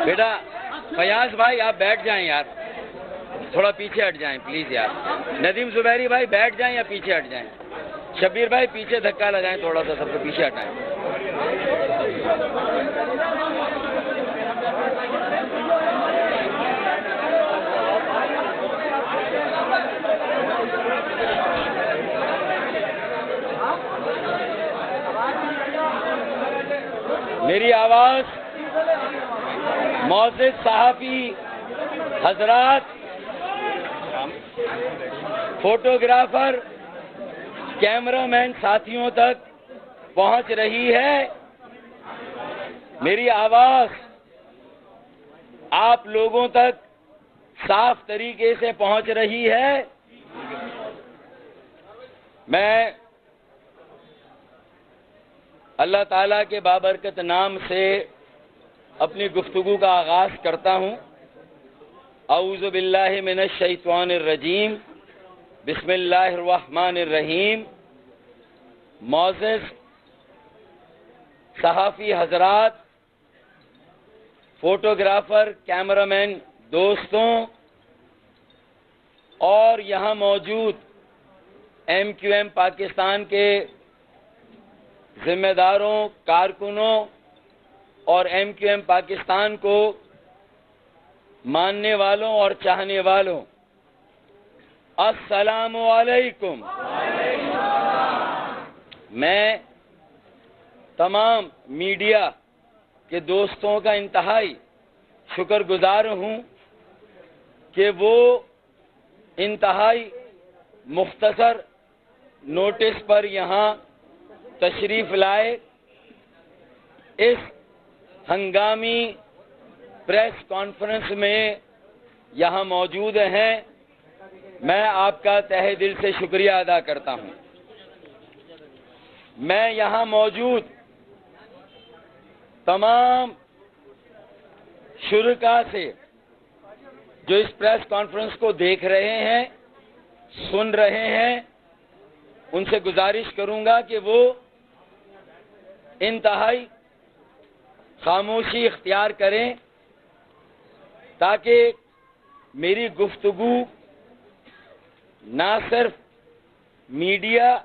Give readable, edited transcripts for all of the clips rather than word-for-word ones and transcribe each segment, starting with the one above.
بیٹا فیاض بھائی آپ بیٹھ جائیں یار، تھوڑا پیچھے ہٹ جائیں پلیز یار. ندیم زبیری بھائی بیٹھ جائیں یا پیچھے ہٹ جائیں. شبیر بھائی پیچھے دھکا لگائیں تھوڑا سا، سب کو پیچھے ہٹائیں. میری آواز معزز صحافی حضرات، فوٹوگرافر، کیمرہ مین ساتھیوں تک پہنچ رہی ہے. میری آواز آپ لوگوں تک صاف طریقے سے پہنچ رہی ہے. میں اللہ تعالیٰ کے بابرکت نام سے اپنی گفتگو کا آغاز کرتا ہوں. اعوذ باللہ من الشیطان الرجیم، بسم اللہ الرحمن الرحیم. معزز صحافی حضرات، فوٹوگرافر، کیمرہ مین دوستوں اور یہاں موجود ایم کیو ایم پاکستان کے ذمہ داروں، کارکنوں اور ایم کیو ایم پاکستان کو ماننے والوں اور چاہنے والوں، السلام علیکم. میں تمام میڈیا کے دوستوں کا انتہائی شکر گزار ہوں کہ وہ انتہائی مختصر نوٹس پر یہاں تشریف لائے، اس ہنگامی پریس کانفرنس میں یہاں موجود ہیں. میں آپ کا تہہ دل سے شکریہ ادا کرتا ہوں. میں یہاں موجود تمام شرکاء سے جو اس پریس کانفرنس کو دیکھ رہے ہیں، سن رہے ہیں، ان سے گزارش کروں گا کہ وہ انتہائی خاموشی اختیار کریں تاکہ میری گفتگو نہ صرف میڈیا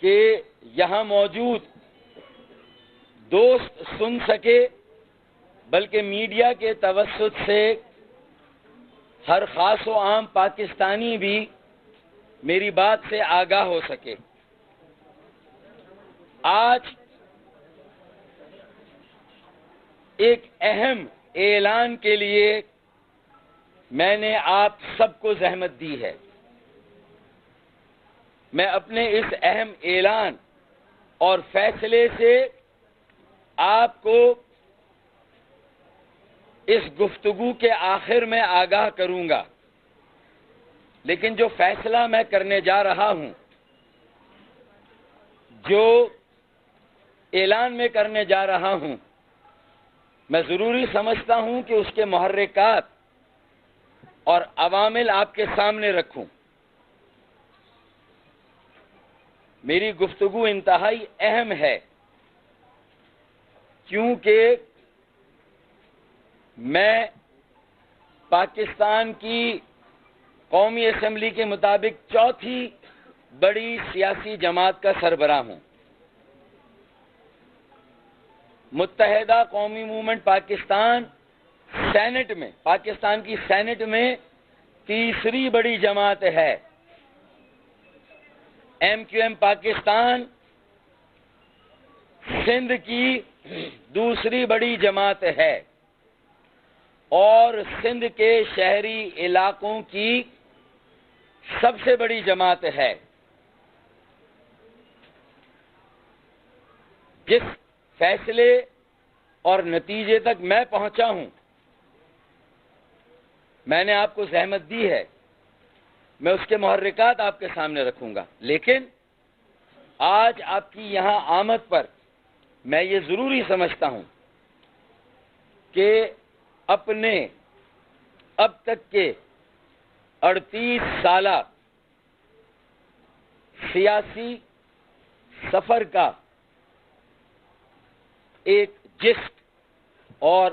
کے یہاں موجود دوست سن سکے بلکہ میڈیا کے توسط سے ہر خاص و عام پاکستانی بھی میری بات سے آگاہ ہو سکے. آج ایک اہم اعلان کے لیے میں نے آپ سب کو زحمت دی ہے. میں اپنے اس اہم اعلان اور فیصلے سے آپ کو اس گفتگو کے آخر میں آگاہ کروں گا، لیکن جو فیصلہ میں کرنے جا رہا ہوں، جو اعلان میں کرنے جا رہا ہوں، میں ضروری سمجھتا ہوں کہ اس کے محرکات اور عوامل آپ کے سامنے رکھوں. میری گفتگو انتہائی اہم ہے کیونکہ میں پاکستان کی قومی اسمبلی کے مطابق چوتھی بڑی سیاسی جماعت کا سربراہ ہوں. متحدہ قومی موومنٹ پاکستان سینٹ میں، پاکستان کی سینٹ میں تیسری بڑی جماعت ہے. M Q M Pakistan Sindh کی دوسری بڑی جماعت ہے اور سندھ کے شہری علاقوں کی سب سے بڑی جماعت ہے. جس فیصلے اور نتیجے تک میں پہنچا ہوں، میں نے آپ کو زحمت دی ہے، میں اس کے محرکات آپ کے سامنے رکھوں گا. لیکن آج آپ کی یہاں آمد پر میں یہ ضروری سمجھتا ہوں کہ اپنے اب تک کے 38 سالہ سیاسی سفر کا ایک جسٹ اور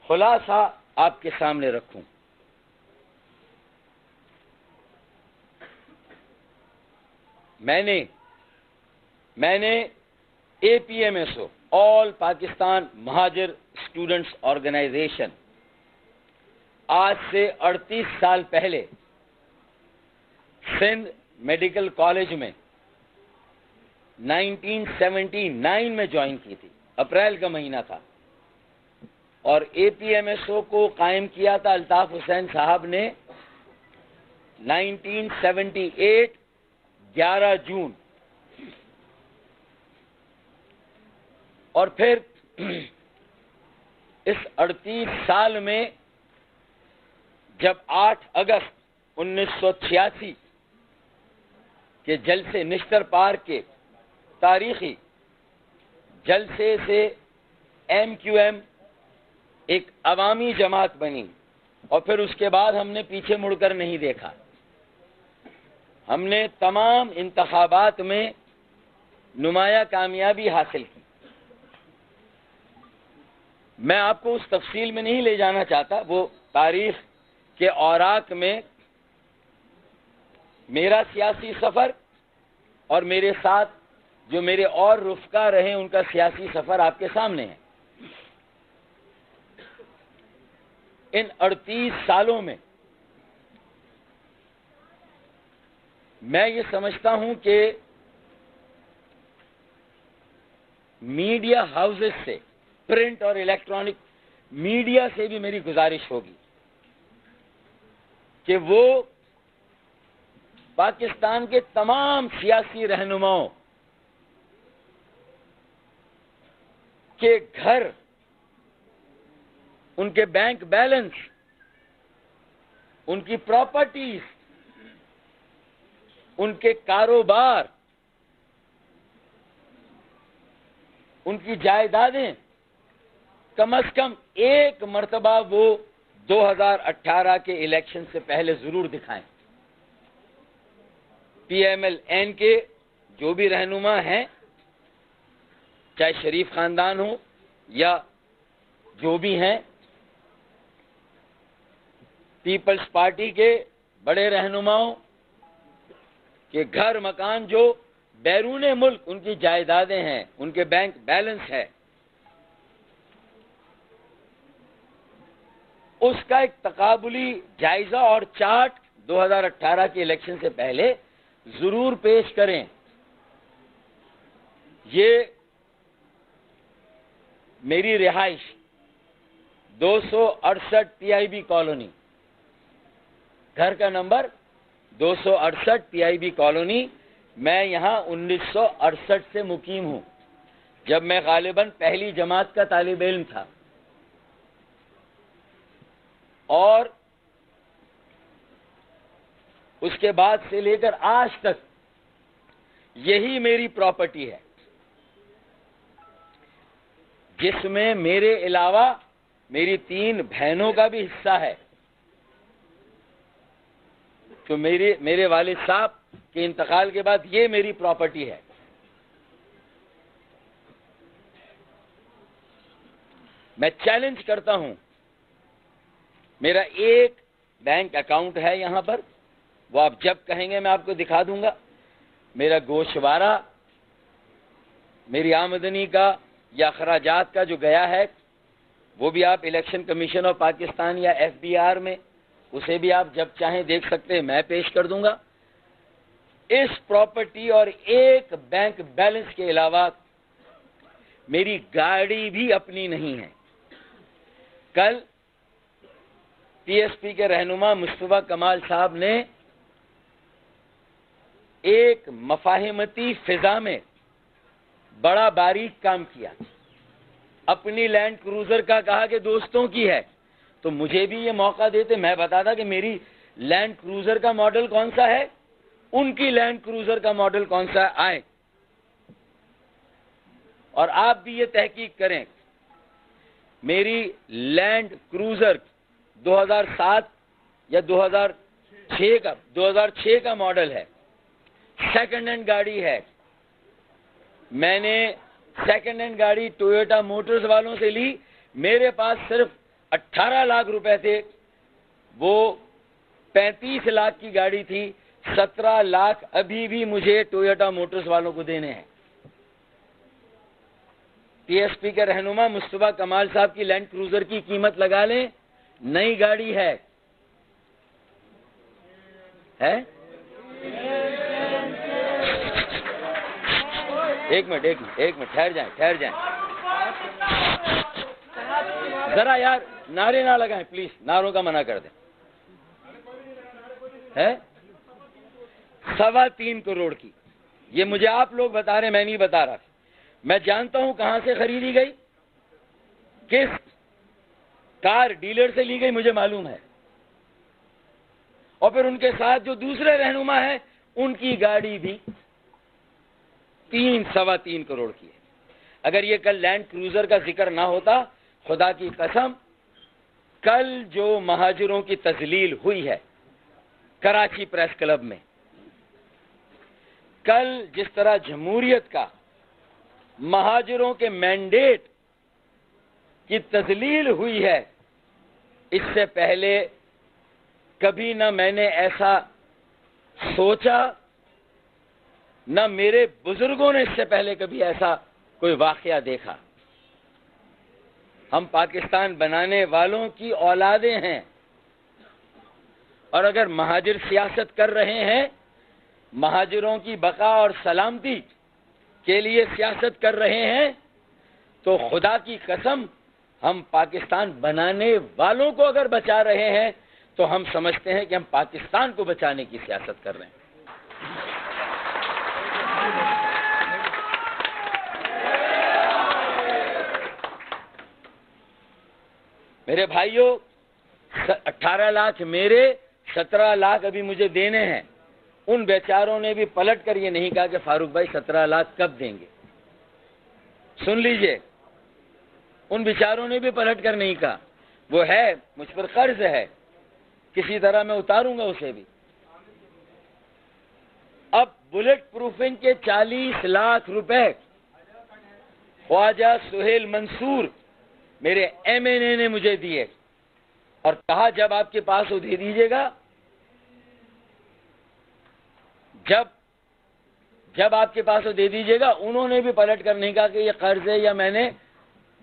خلاصہ آپ کے سامنے رکھوں. میں نے APMSO آل پاکستان مہاجر اسٹوڈنٹس آرگنائزیشن آج سے 38 سال پہلے سندھ میڈیکل کالج میں 1979 میں جوائن کی تھی. اپریل کا مہینہ تھا اور APMSO کو قائم کیا تھا الطاف حسین صاحب نے 1978 11 جون. اور پھر اس 38 سال میں جب 8 اگست 1986 کے جلسے نشتر پارک کے تاریخی جلسے سے MQM ایک عوامی جماعت بنی اور پھر اس کے بعد ہم نے پیچھے مڑ کر نہیں دیکھا. ہم نے تمام انتخابات میں نمایاں کامیابی حاصل کی. میں آپ کو اس تفصیل میں نہیں لے جانا چاہتا. وہ تاریخ کے اوراق میں میرا سیاسی سفر اور میرے ساتھ جو میرے اور رفقا رہے ان کا سیاسی سفر آپ کے سامنے ہے. ان 38 سالوں میں میں یہ سمجھتا ہوں کہ میڈیا ہاؤسز سے، پرنٹ اور الیکٹرانک میڈیا سے بھی میری گزارش ہوگی کہ وہ پاکستان کے تمام سیاسی رہنماؤں کے گھر، ان کے بینک بیلنس، ان کی پراپرٹیز، ان کے کاروبار، ان کی جائیدادیں کم از کم ایک مرتبہ وہ 2018 کے الیکشن سے پہلے ضرور دکھائیں. PMLN کے جو بھی رہنما ہیں، چاہے شریف خاندان ہو یا جو بھی ہیں، پیپلز پارٹی کے بڑے رہنماؤں کے گھر مکان جو بیرون ملک ان کی جائیدادیں ہیں، ان کے بینک بیلنس ہے، اس کا ایک تقابلی جائزہ اور چارٹ 2018 کے الیکشن سے پہلے ضرور پیش کریں. یہ میری رہائش 268 PIB کالونی، گھر کا نمبر 268 PIB کالونی. میں یہاں 1968 سے مقیم ہوں، جب میں غالباً پہلی جماعت کا طالب علم تھا، اور اس کے بعد سے لے کر آج تک یہی میری پراپرٹی ہے، جس میں میرے علاوہ میری 3 بہنوں کا بھی حصہ ہے. تو میرے والد صاحب کے انتقال کے بعد یہ میری پراپرٹی ہے. میں چیلنج کرتا ہوں، میرا ایک بینک اکاؤنٹ ہے یہاں پر، وہ آپ جب کہیں گے میں آپ کو دکھا دوں گا. میرا گوشوارہ میری آمدنی کا یا اخراجات کا جو گیا ہے، وہ بھی آپ الیکشن کمیشن آف پاکستان یا FBR میں، اسے بھی آپ جب چاہیں دیکھ سکتے ہیں، میں پیش کر دوں گا. اس پراپرٹی اور ایک بینک بیلنس کے علاوہ میری گاڑی بھی اپنی نہیں ہے. کل PSP کے رہنما مصطفیٰ کمال صاحب نے ایک مفاہمتی فضا میں بڑا باریک کام کیا. اپنی لینڈ کروزر کا کہا کہ دوستوں کی ہے، تو مجھے بھی یہ موقع دیتے، میں بتاتا کہ میری لینڈ کروزر کا ماڈل کون سا ہے، ان کی لینڈ کروزر کا ماڈل کون سا ہے. آئے اور آپ بھی یہ تحقیق کریں. میری لینڈ کروزر 2007 یا 2006 کا ماڈل ہے، سیکنڈ ہینڈ گاڑی ہے. میں نے سیکنڈ ہینڈ گاڑی ٹویوٹا موٹرز والوں سے لی. میرے پاس صرف 18 لاکھ روپے تھے. وہ 35 لاکھ کی گاڑی تھی. 17 لاکھ ابھی بھی مجھے ٹویوٹا موٹرز والوں کو دینے ہیں. پی ایس پی کے رہنما مصطفیٰ کمال صاحب کی لینڈ کروزر کی قیمت لگا لیں. نئی گاڑی ہے. ایک منٹ ٹھہر جائیں ذرا یار. نعرے نہ لگائیں پلیز. نعروں کا منع کر دیں. 3.25 کروڑ کی. یہ مجھے آپ لوگ بتا رہے ہیں, میں نہیں بتا رہا. میں جانتا ہوں کہاں سے خریدی گئی, کس کار ڈیلر سے لی گئی, مجھے معلوم ہے. اور پھر ان کے ساتھ جو دوسرے رہنما ہیں ان کی گاڑی بھی 3.25 کروڑ کی ہے. اگر یہ کل لینڈ کروزر کا ذکر نہ ہوتا, خدا کی قسم کل جو مہاجروں کی تذلیل ہوئی ہے کراچی پریس کلب میں, کل جس طرح جمہوریت کا مہاجروں کے مینڈیٹ کی تذلیل ہوئی ہے, اس سے پہلے کبھی نہ میں نے ایسا سوچا, نہ میرے بزرگوں نے اس سے پہلے کبھی ایسا کوئی واقعہ دیکھا. ہم پاکستان بنانے والوں کی اولادیں ہیں, اور اگر مہاجر سیاست کر رہے ہیں, مہاجروں کی بقا اور سلامتی کے لیے سیاست کر رہے ہیں, تو خدا کی قسم ہم پاکستان بنانے والوں کو اگر بچا رہے ہیں تو ہم سمجھتے ہیں کہ ہم پاکستان کو بچانے کی سیاست کر رہے ہیں. میرے بھائیوں, 18 لاکھ میرے, 17 لاکھ ابھی مجھے دینے ہیں. ان بیچاروں نے بھی پلٹ کر یہ نہیں کہا کہ فاروق بھائی 17 لاکھ کب دیں گے. سن لیجئے, ان بیچاروں نے بھی پلٹ کر نہیں کہا. وہ ہے مجھ پر قرض ہے, کسی طرح میں اتاروں گا اسے بھی. اب بلٹ پروفنگ کے 40 لاکھ روپے خواجہ سہیل منصور میرے ایم این اے نے مجھے دیے, اور کہا جب آپ کے پاس ہو دے دیجیے گا. جب آپ کے پاس ہو دے دیجیے گا. انہوں نے بھی پلٹ کر نہیں کہا کہ یہ قرض ہے یا میں نے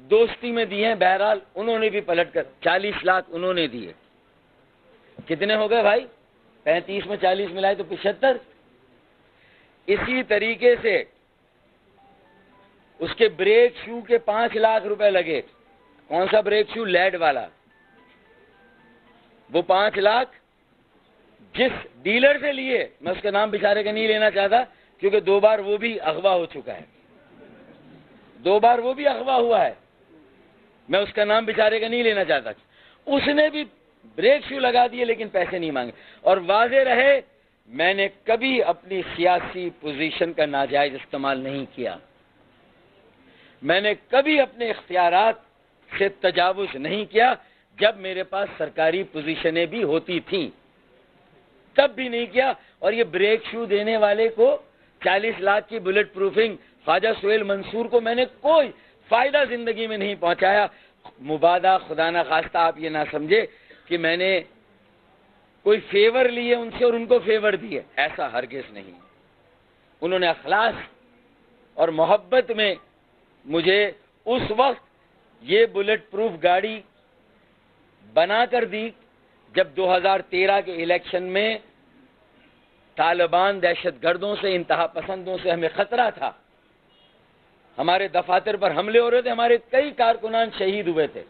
دوستی میں دیے ہیں. بہرحال انہوں نے بھی پلٹ کر 40 لاکھ انہوں نے دیے. کتنے ہو گئے بھائی؟ 35 میں 40 ملائے تو 75. اسی طریقے سے اس کے بریک شو کے 5 لاکھ روپے لگے. کون سا بریک شو؟ لیڈ والا. وہ 5 لاکھ جس ڈیلر سے لیے, میں اس کا نام بیچارے کا نہیں لینا چاہتا کیونکہ 2 بار وہ بھی اغوا ہو چکا ہے, 2 بار وہ بھی اغوا ہوا ہے. میں اس کا نام بیچارے کا نہیں لینا چاہتا. اس نے بھی بریک شو لگا دیے لیکن پیسے نہیں مانگے. اور واضح رہے, میں نے کبھی اپنی سیاسی پوزیشن کا ناجائز استعمال نہیں کیا. میں نے کبھی اپنے اختیارات سے تجاوز نہیں کیا. جب میرے پاس سرکاری پوزیشنیں بھی ہوتی تھیں تب بھی نہیں کیا. اور یہ بریک شو دینے والے کو 40 لاکھ کی بلٹ پروفنگ خواجہ سہیل منصور کو میں نے کوئی فائدہ زندگی میں نہیں پہنچایا. مبادہ خدا نہ خواستہ آپ یہ نہ سمجھے کہ میں نے کوئی فیور لیے ان سے اور ان کو فیور دیے, ایسا ہرگز نہیں. انہوں نے اخلاص اور محبت میں مجھے اس وقت یہ بلٹ پروف گاڑی بنا کر دی جب 2013 کے الیکشن میں طالبان دہشت گردوں سے, انتہا پسندوں سے ہمیں خطرہ تھا. ہمارے دفاتر پر حملے ہو رہے تھے, ہمارے کئی کارکنان شہید ہوئے تھے,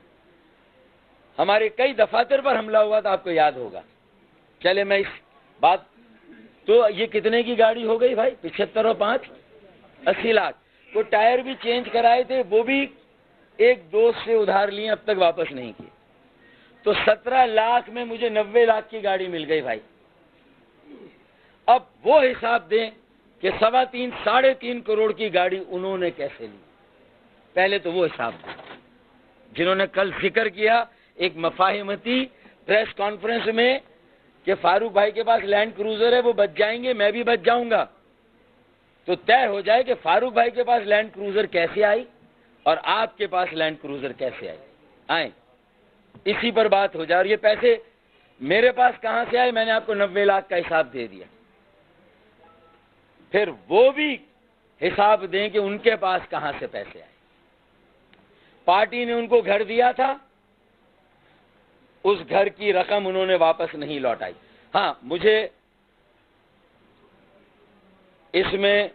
ہمارے کئی دفاتر پر حملہ ہوا تھا, آپ کو یاد ہوگا. چلے میں اس بات, تو یہ کتنے کی گاڑی ہو گئی بھائی؟ 75 اور 5 80 لاکھ. وہ ٹائر بھی چینج کرائے تھے, وہ بھی ایک دوست سے ادھار لیے, اب تک واپس نہیں کیے. تو 17 لاکھ میں مجھے 90 لاکھ کی گاڑی مل گئی بھائی. اب وہ حساب دیں کہ 3.5 کروڑ کی گاڑی انہوں نے کیسے لی. پہلے تو وہ حساب دیں. جنہوں نے کل ذکر کیا ایک مفاہمتی پریس کانفرنس میں کہ فاروق بھائی کے پاس لینڈ کروزر ہے, وہ بچ جائیں گے, میں بھی بچ جاؤں گا. تو طے ہو جائے کہ فاروق بھائی کے پاس لینڈ کروزر کیسے آئی اور آپ کے پاس لینڈ کروزر کیسے آئے، اسی پر بات ہو جائے. اور یہ پیسے میرے پاس کہاں سے آئے؟ میں نے آپ کو 90 لاکھ کا حساب دے دیا. پھر وہ بھی حساب دیں کہ ان کے پاس کہاں سے پیسے آئے. پارٹی نے ان کو گھر دیا تھا، اس گھر کی رقم انہوں نے واپس نہیں لوٹائی. ہاں، مجھے اس میں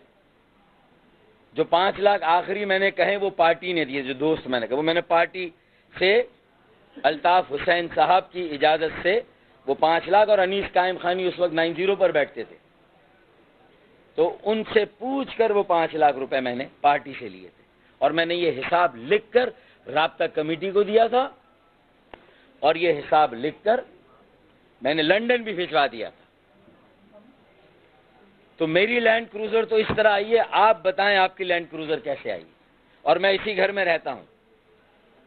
جو 5 لاکھ آخری میں نے کہے وہ پارٹی نے دیے، جو دوست میں نے کہا وہ میں نے پارٹی سے الطاف حسین صاحب کی اجازت سے وہ 5 لاکھ، اور انیس قائم خانی اس وقت 90 پر بیٹھتے تھے تو ان سے پوچھ کر وہ 5 لاکھ روپے میں نے پارٹی سے لیے تھے. اور میں نے یہ حساب لکھ کر رابطہ کمیٹی کو دیا تھا، اور یہ حساب لکھ کر میں نے لندن بھی بھجوا دیا تھا. تو میری لینڈ کروزر تو اس طرح آئی ہے. آپ بتائیں آپ کی لینڈ کروزر کیسے آئی؟ اور میں اسی گھر میں رہتا ہوں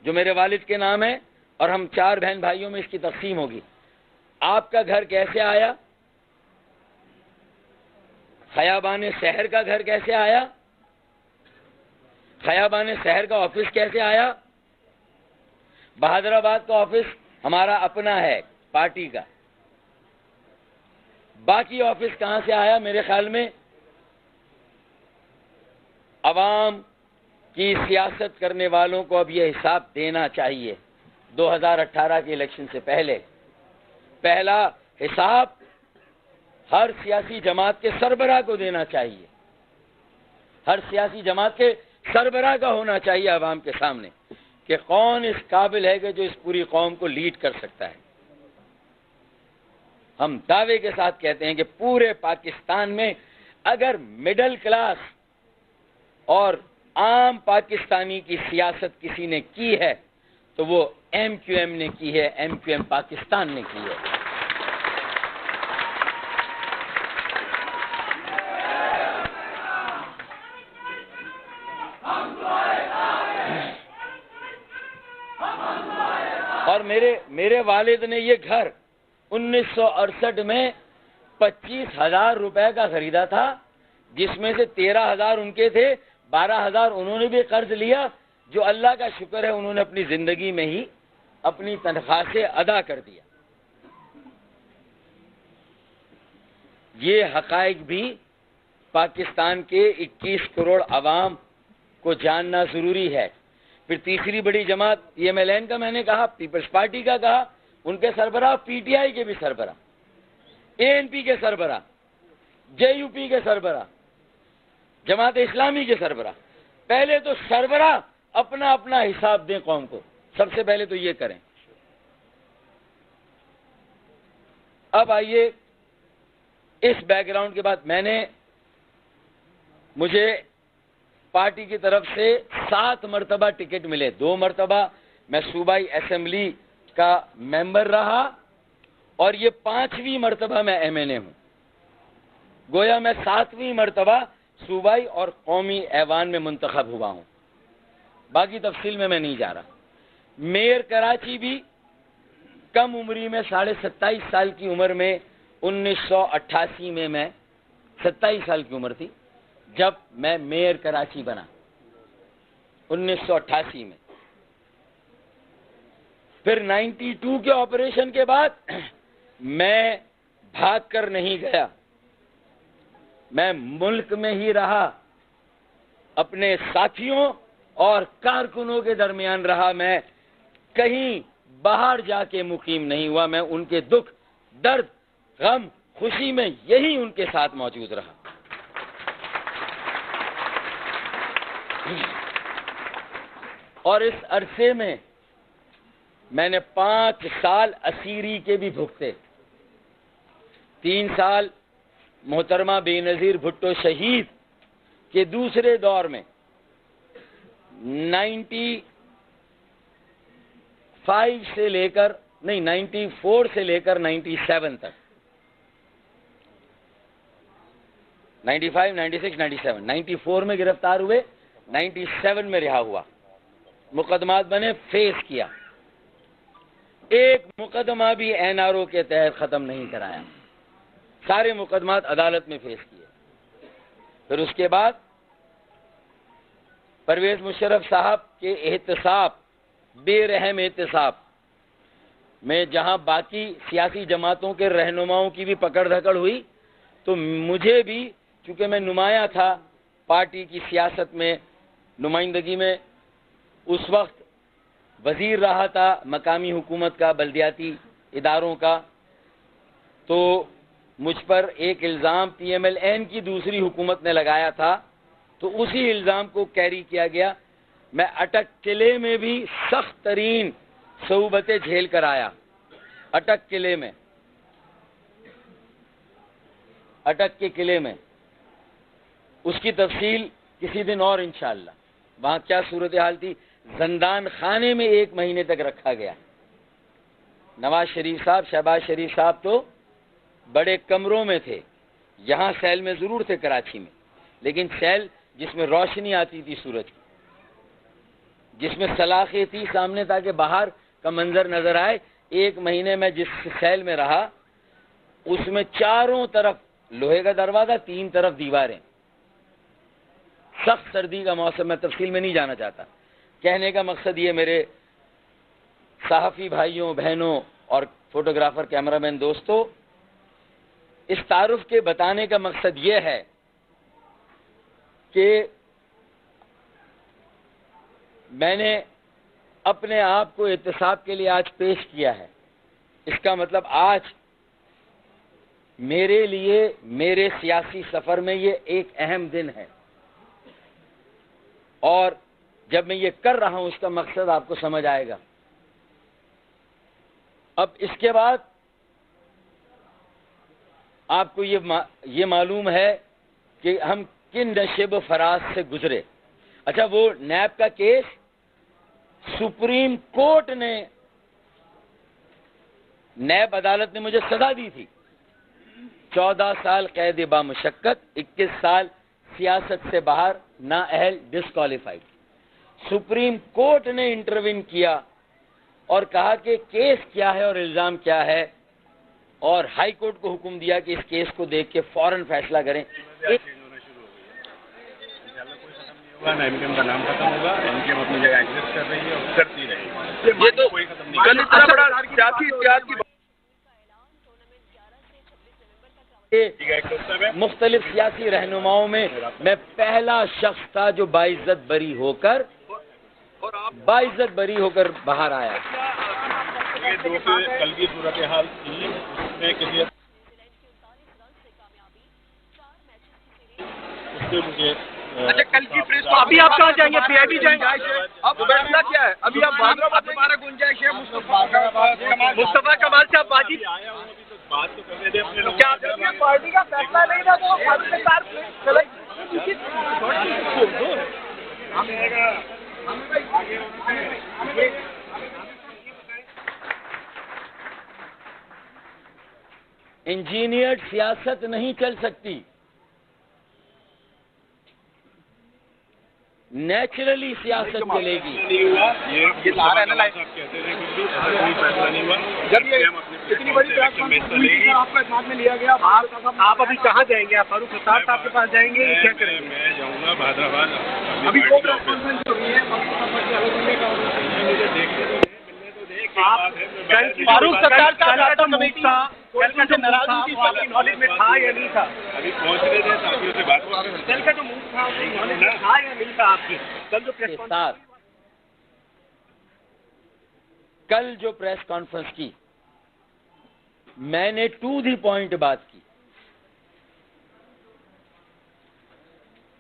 جو میرے والد کے نام ہے، اور ہم 4 بہن بھائیوں میں اس کی تقسیم ہوگی. آپ کا گھر کیسے آیا؟ خیابان شہر کا گھر کیسے آیا؟ خیابان شہر کا آفس کیسے آیا؟ بہادر آباد کا آفس ہمارا اپنا ہے پارٹی کا. باقی آفس کہاں سے آیا؟ میرے خیال میں عوام کی سیاست کرنے والوں کو اب یہ حساب دینا چاہیے. 2018 کے الیکشن سے پہلے پہلا حساب ہر سیاسی جماعت کے سربراہ کو دینا چاہیے. ہر سیاسی جماعت کے سربراہ کا ہونا چاہیے عوام کے سامنے کہ کون اس قابل ہے کہ جو اس پوری قوم کو لیڈ کر سکتا ہے. ہم دعوے کے ساتھ کہتے ہیں کہ پورے پاکستان میں اگر مڈل کلاس اور عام پاکستانی کی سیاست کسی نے کی ہے تو وہ ایم کیو ایم نے کی ہے، ایم کیو ایم پاکستان نے کی ہے. اور میرے والد نے یہ گھر 1968 میں 25,000 روپے کا خریدا تھا، جس میں سے 13,000 ان کے تھے، 12,000 انہوں نے بھی قرض لیا، جو اللہ کا شکر ہے انہوں نے اپنی زندگی میں ہی اپنی تنخواہ سے ادا کر دیا. یہ حقائق بھی پاکستان کے 21 کروڑ عوام کو جاننا ضروری ہے. پھر تیسری بڑی جماعت پی ایم ایل این کا میں نے کہا، پیپلز پارٹی کا کہا، ان کے سربراہ، پی ٹی آئی کے بھی سربراہ، اے این پی کے سربراہ، جے یو پی کے سربراہ، جماعت اسلامی کے سربراہ. پہلے تو سربراہ اپنا اپنا حساب دیں قوم کو، سب سے پہلے تو یہ کریں. اب آئیے اس بیک گراؤنڈ کے بعد مجھے پارٹی کی طرف سے 7 مرتبہ ٹکٹ ملے. 2 مرتبہ میں صوبائی اسمبلی کا ممبر رہا، اور یہ 5ویں مرتبہ میں ایم این اے ہوں. گویا میں 7ویں مرتبہ صوبائی اور قومی ایوان میں منتخب ہوا ہوں. باقی تفصیل میں نہیں جا رہا. میئر کراچی بھی کم عمری میں 27.5 سال کی عمر میں 1988 میں 27 سال کی عمر تھی جب میں میئر کراچی بنا 1988 میں. پھر 92 کے آپریشن کے بعد میں بھاگ کر نہیں گیا، میں ملک میں ہی رہا، اپنے ساتھیوں اور کارکنوں کے درمیان رہا. میں کہیں باہر جا کے مقیم نہیں ہوا. میں ان کے دکھ، درد، غم، خوشی میں یہی ان کے ساتھ موجود رہا. اور اس عرصے میں نے 5 سال اسیری کے بھی بھگتے. 3 سال محترمہ بے نظیر بھٹو شہید کے دوسرے دور میں 94 سے لے کر 97 تک، 95، 96، 97، 94 میں گرفتار ہوئے، 97 میں رہا ہوا. مقدمات بنے، فیس کیا. ایک مقدمہ بھی این آر او کے تحت ختم نہیں کرایا. سارے مقدمات عدالت میں فیس کیے. پھر اس کے بعد پرویز مشرف صاحب کے احتساب، بے رحم احتساب میں جہاں باقی سیاسی جماعتوں کے رہنماؤں کی بھی پکڑ دھکڑ ہوئی، تو مجھے بھی، چونکہ میں نمایاں تھا پارٹی کی سیاست میں، نمائندگی میں، اس وقت وزیر رہا تھا مقامی حکومت کا، بلدیاتی اداروں کا، تو مجھ پر ایک الزام پی ایم ایل این کی دوسری حکومت نے لگایا تھا، تو اسی الزام کو کیری کیا گیا۔ میں اٹک قلعے میں بھی سخت ترین صعوبتیں جھیل کر آیا، اٹک قلعے میں، اٹک کے قلعے میں، اس کی تفصیل کسی دن اور انشاءاللہ۔ وہاں کیا صورتحال تھی، زندان خانے میں 1 مہینے تک رکھا گیا۔ نواز شریف صاحب، شہباز شریف صاحب تو بڑے کمروں میں تھے، یہاں سیل میں ضرور تھے کراچی میں، لیکن سیل جس میں روشنی آتی تھی سورج کی، جس میں سلاخیں تھی سامنے تاکہ باہر کا منظر نظر آئے۔ 1 مہینے میں جس سیل میں رہا، اس میں چاروں طرف لوہے کا دروازہ، 3 طرف دیواریں، سخت سردی کا موسم، میں تفصیل میں نہیں جانا چاہتا۔ کہنے کا مقصد یہ میرے صحافی بھائیوں بہنوں اور فوٹوگرافر کیمرہ مین دوستو، اس تعارف کے بتانے کا مقصد یہ ہے کہ میں نے اپنے آپ کو احتساب کے لیے آج پیش کیا ہے۔ اس کا مطلب آج میرے لیے، میرے سیاسی سفر میں یہ ایک اہم دن ہے، اور جب میں یہ کر رہا ہوں اس کا مقصد آپ کو سمجھ آئے گا۔ اب اس کے بعد آپ کو یہ معلوم ہے کہ ہم کن نشیب و فراز سے گزرے۔ اچھا، وہ نیب کا کیس سپریم کورٹ نے، نیب عدالت نے مجھے سزا دی تھی، 14 سال قید بامشقت، 21 سال سیاست سے باہر، نااہل، ڈسکوالیفائڈ۔ سپریم کورٹ نے انٹروین کیا اور کہا کہ کیس کیا ہے اور الزام کیا ہے، اور ہائی کورٹ کو حکم دیا کہ اس کیس کو دیکھ کے فوراً فیصلہ کریں۔ نہ ایم کا نام ختم ہوگا، ایم کے اپنی جگہ ایگزسٹ کر رہی ہے اور کرتی رہے گی۔ یہ تو کل اتنا بڑا سیاسی اتحاد کی مختلف سیاسی رہنماؤں میں میں پہلا شخص تھا جو باعزت بری ہو کر باہر آیا۔ جو کہ کل کی صورتحال تھی، اس میں کسی مجھے اچھا کل کی پریس کو ابھی آپ کہاں جائیں گے؟ پی آئی بی جائیں گے؟ اب فیصلہ کیا ہے؟ ابھی آپ ہمارا گنجائش ہے مصطفیٰ کمال صاحب واجب آیا ہوں، ابھی تو بات تو کرنے دیں اپنے لوگوں کیا پارٹی کا فیصلہ نہیں تھا تو انجینئر سیاست نہیں چل سکتی، نیچرلی سیاست چلے گی۔ یہ سارا کہتے تھے کہ کوئی فیصلہ نہیں ہوا۔ جب یہ اتنی بڑی آپ کا ساتھ میں لیا گیا، آپ ابھی کہاں جائیں گے؟ آپ فاروق ستار صاحب کے پاس جائیں گے؟ کیا کریں گے؟ میں جاؤں گا بہادرآباد۔ ابھی وہ کانفرنس ہو رہی ہے فاروق ستار صاحب کا کمیٹی کا ناراضگی نالج میں تھا یا نہیں تھا؟ ابھی پہنچ رہے تھے ساتھیوں سے بات کر رہے ہیں۔ کل کا جو موو تھا نالج میں تھا یا نہیں تھا آپ کی؟ کل جو پریس کانفرنس کی، میں نے ٹو دی پوائنٹ بات کی،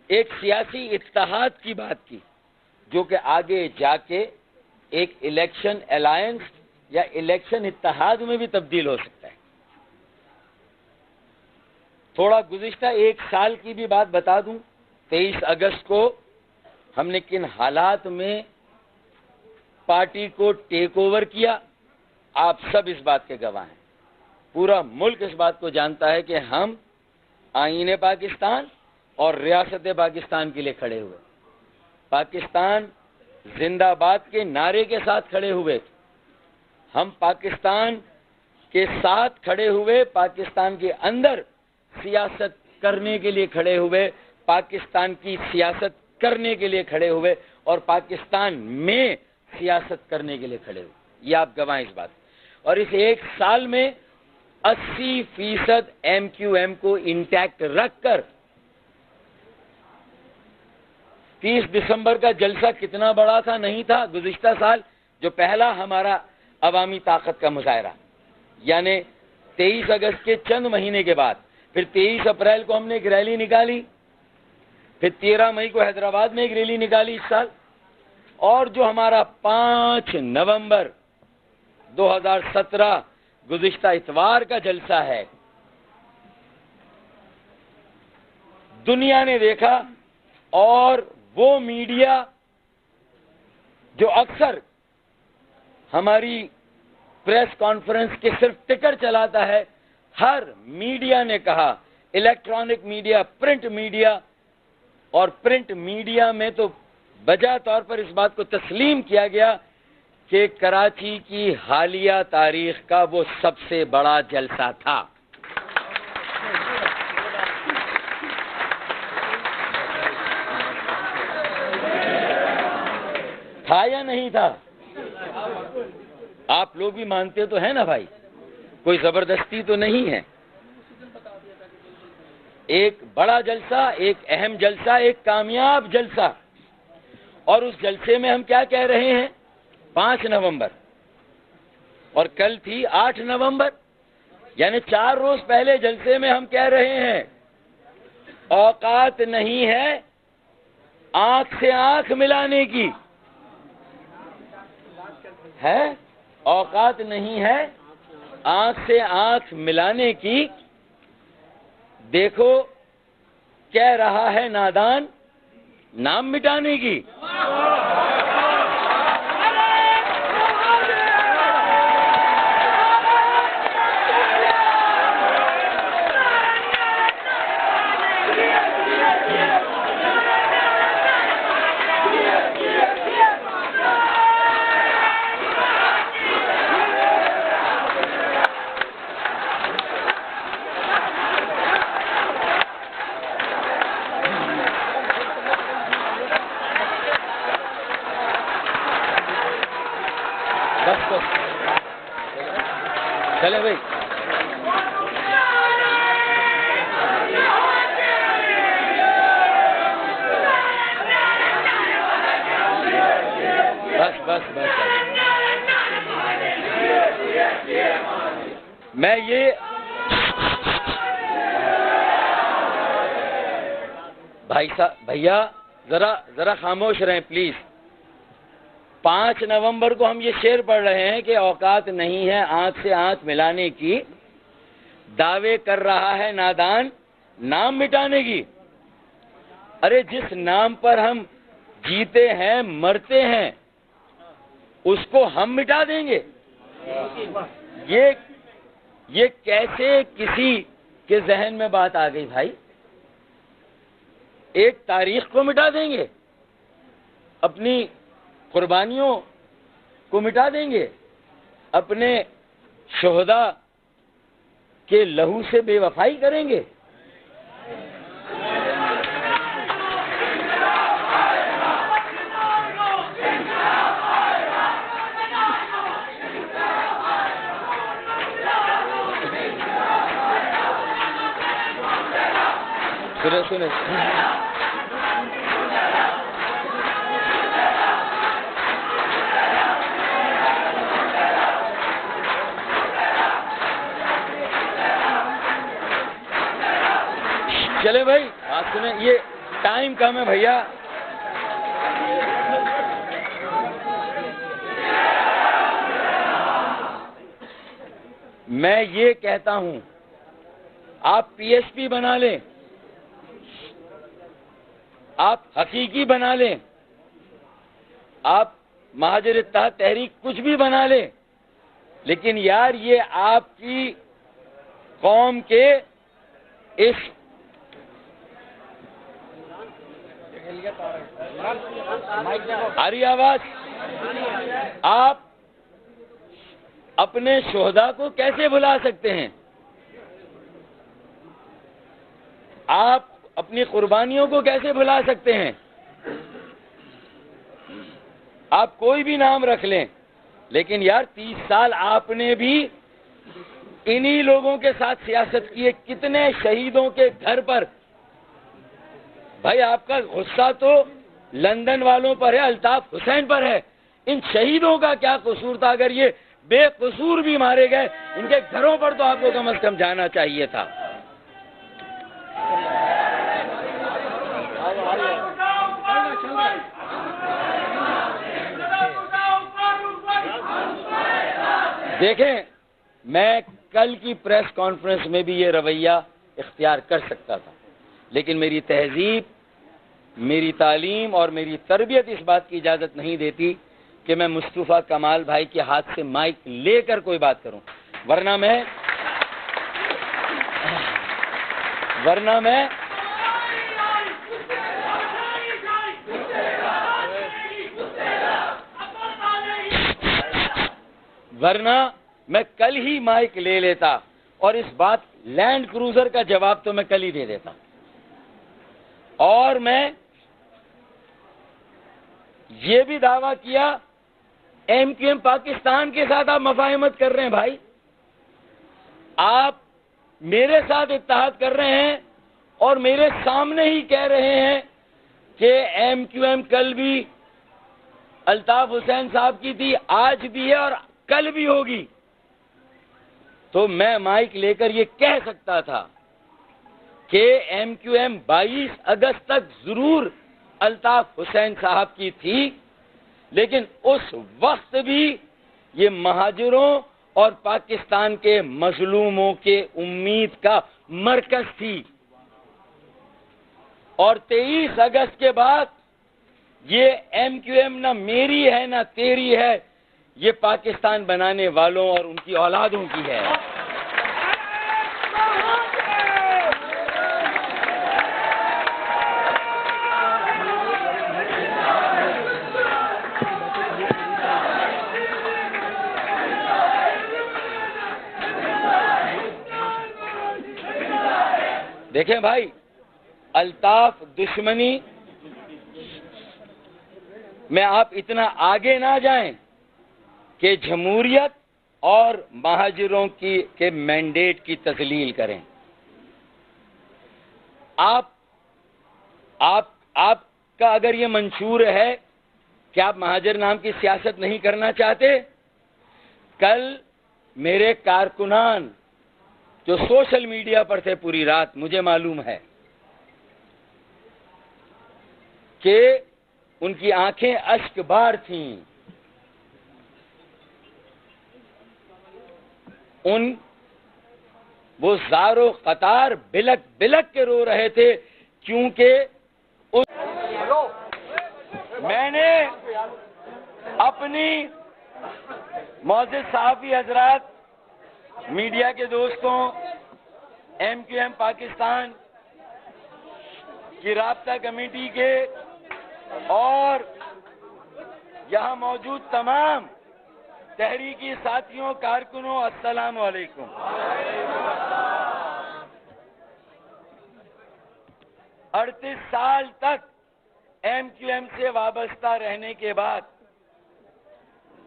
ایک سیاسی اتحاد کی بات کی، جو کہ آگے جا کے ایک الیکشن الائنس یا الیکشن اتحاد میں بھی تبدیل ہو سکتا ہے۔ تھوڑا گزشتہ 1 سال کی بھی بات بتا دوں۔ 23 اگست کو ہم نے کن حالات میں پارٹی کو ٹیک اوور کیا، آپ سب اس بات کے گواہ ہیں۔ پورا ملک اس بات کو جانتا ہے کہ ہم آئین پاکستان اور ریاست پاکستان کے لیے کھڑے ہوئے، پاکستان زندہ باد کے نعرے کے ساتھ کھڑے ہوئے، ہم پاکستان کے ساتھ کھڑے ہوئے، پاکستان کے اندر سیاست کرنے کے لیے کھڑے ہوئے، پاکستان کی سیاست کرنے کے لیے کھڑے ہوئے اور پاکستان میں سیاست کرنے کے لیے کھڑے ہوئے. یہ آپ گواہ اس بات. اور اس ایک سال میں 80% MQM کو انٹیکٹ رکھ کر 30 دسمبر کا جلسہ کتنا بڑا تھا نہیں تھا گزشتہ سال جو پہلا ہمارا عوامی طاقت کا مظاہرہ، یعنی 23 اگست کے چند مہینے کے بعد، پھر 23 اپریل کو ہم نے ایک ریلی نکالی، پھر 13 مئی کو حیدرآباد میں ایک ریلی نکالی اس سال، اور جو ہمارا 5 نومبر 2017 گزشتہ اتوار کا جلسہ ہے، دنیا نے دیکھا. اور وہ میڈیا جو اکثر ہماری پریس کانفرنس کے صرف ٹکر چلاتا ہے، ہر میڈیا نے کہا، الیکٹرانک میڈیا، پرنٹ میڈیا، اور پرنٹ میڈیا میں تو بجا طور پر اس بات کو تسلیم کیا گیا کہ کراچی کی حالیہ تاریخ کا وہ سب سے بڑا جلسہ تھا. تھا یا نہیں تھا؟ آپ لوگ بھی مانتے تو ہیں نا بھائی، کوئی زبردستی تو نہیں ہے. ایک بڑا جلسہ، ایک اہم جلسہ، ایک کامیاب جلسہ. اور اس جلسے میں ہم کیا کہہ رہے ہیں؟ 5 نومبر اور کل تھی 8 نومبر، یعنی 4 روز پہلے جلسے میں ہم کہہ رہے ہیں اوقات نہیں ہے آنکھ سے آنکھ ملانے کی، ہے اوقات نہیں ہے آنکھ سے آنکھ ملانے کی. دیکھو کہہ رہا ہے نادان نام مٹانے کی. چلے بھائی، بس میں یہ بھائی صاحب، بھیا ذرا خاموش رہیں پلیز. 5 نومبر کو ہم یہ شعر پڑھ رہے ہیں کہ اوقات نہیں ہے آنکھ سے آنکھ ملانے کی، دعوے کر رہا ہے نادان نام مٹانے کی. ارے جس نام پر ہم جیتے ہیں مرتے ہیں اس کو ہم مٹا دیں گے؟ یہ کیسے کسی کے ذہن میں بات آ گئی بھائی؟ ایک تاریخ کو مٹا دیں گے؟ اپنی قربانیوں کو مٹا دیں گے؟ اپنے شہداء کے لہو سے بے وفائی کریں گے؟ سنے چلے بھائی بات سنیں، یہ ٹائم کم ہے بھیا. میں یہ کہتا ہوں آپ پی ایس پی بنا لیں، آپ حقیقی بنا لیں، آپ مہاجر اتحاد تحریک کچھ بھی بنا لیں، لیکن یار یہ آپ کی قوم کے اس آری آواز، آپ اپنے شہداء کو کیسے بھلا سکتے ہیں؟ آپ اپنی قربانیوں کو کیسے بھلا سکتے ہیں؟ آپ کوئی بھی نام رکھ لیں، لیکن یار 30 سال آپ نے بھی انہی لوگوں کے ساتھ سیاست کی ہے. کتنے شہیدوں کے گھر پر. بھائی آپ کا غصہ تو لندن والوں پر ہے، الطاف حسین پر ہے. ان شہیدوں کا کیا قصور تھا؟ اگر یہ بے قصور بھی مارے گئے، ان کے گھروں پر تو آپ کو کم از کم جانا چاہیے تھا. دیکھیں، میں کل کی پریس کانفرنس میں بھی یہ رویہ اختیار کر سکتا تھا، لیکن میری تہذیب، میری تعلیم اور میری تربیت اس بات کی اجازت نہیں دیتی کہ میں مصطفیٰ کمال بھائی کے ہاتھ سے مائک لے کر کوئی بات کروں. ورنہ میں کل ہی مائک لے لیتا اور اس بات لینڈ کروزر کا جواب تو میں کل ہی دے دیتا. اور میں یہ بھی دعویٰ کیا، ایم کیو ایم پاکستان کے ساتھ آپ مفاہمت کر رہے ہیں. بھائی آپ میرے ساتھ اتحاد کر رہے ہیں اور میرے سامنے ہی کہہ رہے ہیں کہ ایم کیو ایم کل بھی الطاف حسین صاحب کی تھی، آج بھی ہے اور کل بھی ہوگی. تو میں مائک لے کر یہ کہہ سکتا تھا کہ ایم کیو ایم 22 اگست تک ضرور الطاف حسین صاحب کی تھی، لیکن اس وقت بھی یہ مہاجروں اور پاکستان کے مظلوموں کے امید کا مرکز تھی. اور 23 اگست کے بعد یہ ایم کیو ایم نہ میری ہے نہ تیری ہے، یہ پاکستان بنانے والوں اور ان کی اولادوں کی ہے. دیکھیں بھائی، الطاف دشمنی میں آپ اتنا آگے نہ جائیں کہ جمہوریت اور مہاجروں کے مینڈیٹ کی تذلیل کریں. آپ کا اگر یہ منشور ہے کہ آپ مہاجر نام کی سیاست نہیں کرنا چاہتے، کل میرے کارکنان جو سوشل میڈیا پر تھے پوری رات، مجھے معلوم ہے کہ ان کی آنکھیں اشک بار تھیں. وہ زار و قطار بلک بلک کے رو رہے تھے، کیونکہ میں نے اپنی معزز صحافی حضرات، میڈیا کے دوستوں، ایم کیو ایم پاکستان کی رابطہ کمیٹی کے اور یہاں موجود تمام تحریکی ساتھیوں، کارکنوں، السلام علیکم. 38 سال تک ایم کیو ایم سے وابستہ رہنے کے بعد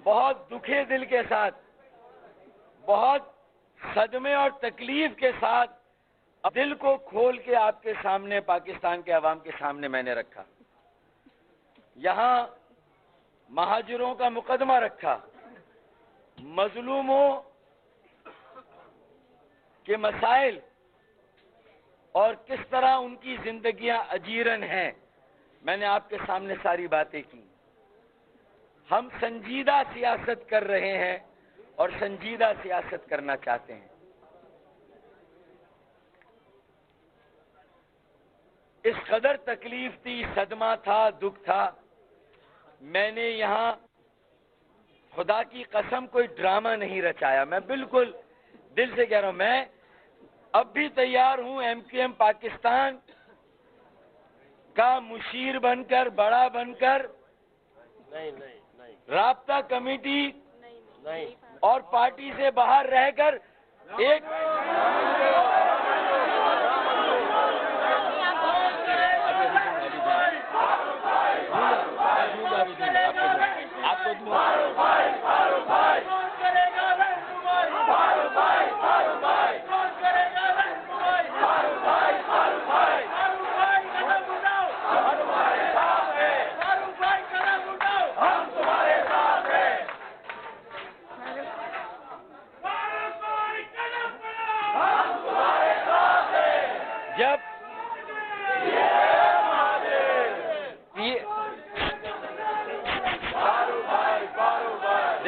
بہت دکھے دل کے ساتھ، بہت صدمے اور تکلیف کے ساتھ دل کو کھول کے آپ کے سامنے، پاکستان کے عوام کے سامنے میں نے رکھا. یہاں مہاجروں کا مقدمہ رکھا، مظلوموں کے مسائل اور کس طرح ان کی زندگیاں اجیرن ہیں، میں نے آپ کے سامنے ساری باتیں کی. ہم سنجیدہ سیاست کر رہے ہیں اور سنجیدہ سیاست کرنا چاہتے ہیں. اس قدر تکلیف تھی، صدمہ تھا، دکھ تھا. میں نے یہاں خدا کی قسم کوئی ڈرامہ نہیں رچایا. میں بالکل دل سے کہہ رہا ہوں، میں اب بھی تیار ہوں ایم کیو ایم پاکستان کا مشیر بن کر، بڑا بن کر، رابطہ کمیٹی اور پارٹی سے باہر رہ کر ایک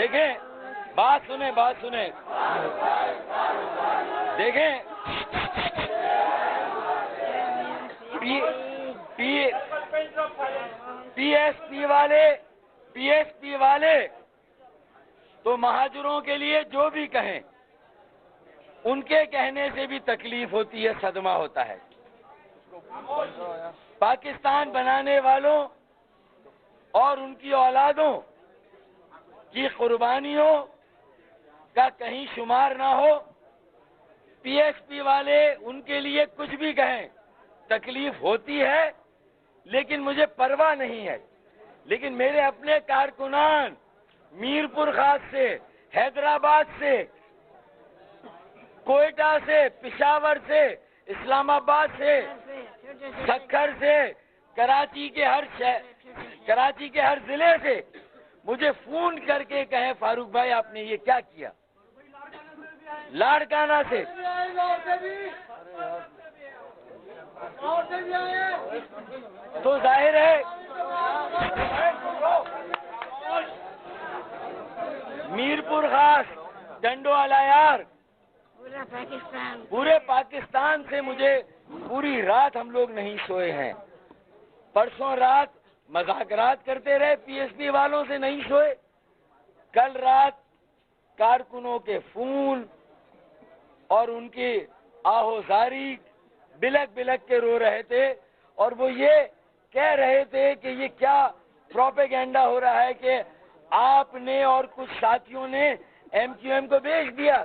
دیکھیں بات سنیں دیکھیں پی ایس پی والے تو مہاجروں کے لیے جو بھی کہیں ان کے کہنے سے بھی تکلیف ہوتی ہے، صدمہ ہوتا ہے۔ پاکستان بنانے والوں اور ان کی اولادوں کی قربانیوں کا کہیں شمار نہ ہو۔ پی ایس پی والے ان کے لیے کچھ بھی کہیں تکلیف ہوتی ہے، لیکن مجھے پرواہ نہیں ہے۔ لیکن میرے اپنے کارکنان میرپور خاص سے، حیدرآباد سے، کوئٹہ سے، پشاور سے، اسلام آباد سے، سکھر سے، کراچی کے ہر ضلع سے مجھے فون کر کے کہیں فاروق بھائی آپ نے یہ کیا کیا؟ لاڑکانہ سے تو ظاہر ہے میرپور خاص، ڈنڈو علایار، پورے پاکستان سے مجھے پوری رات ہم لوگ نہیں سوئے ہیں۔ پرسوں رات مذاکرات کرتے رہے، پی ایس پی والوں سے نہیں سوئے۔ کل رات کارکنوں کے فون اور ان کی آہوزاری بلک کے رو رہے تھے، اور وہ یہ کہہ رہے تھے کہ یہ کیا پروپیگنڈا ہو رہا ہے کہ آپ نے اور کچھ ساتھیوں نے ایم کیو ایم کو بیچ دیا،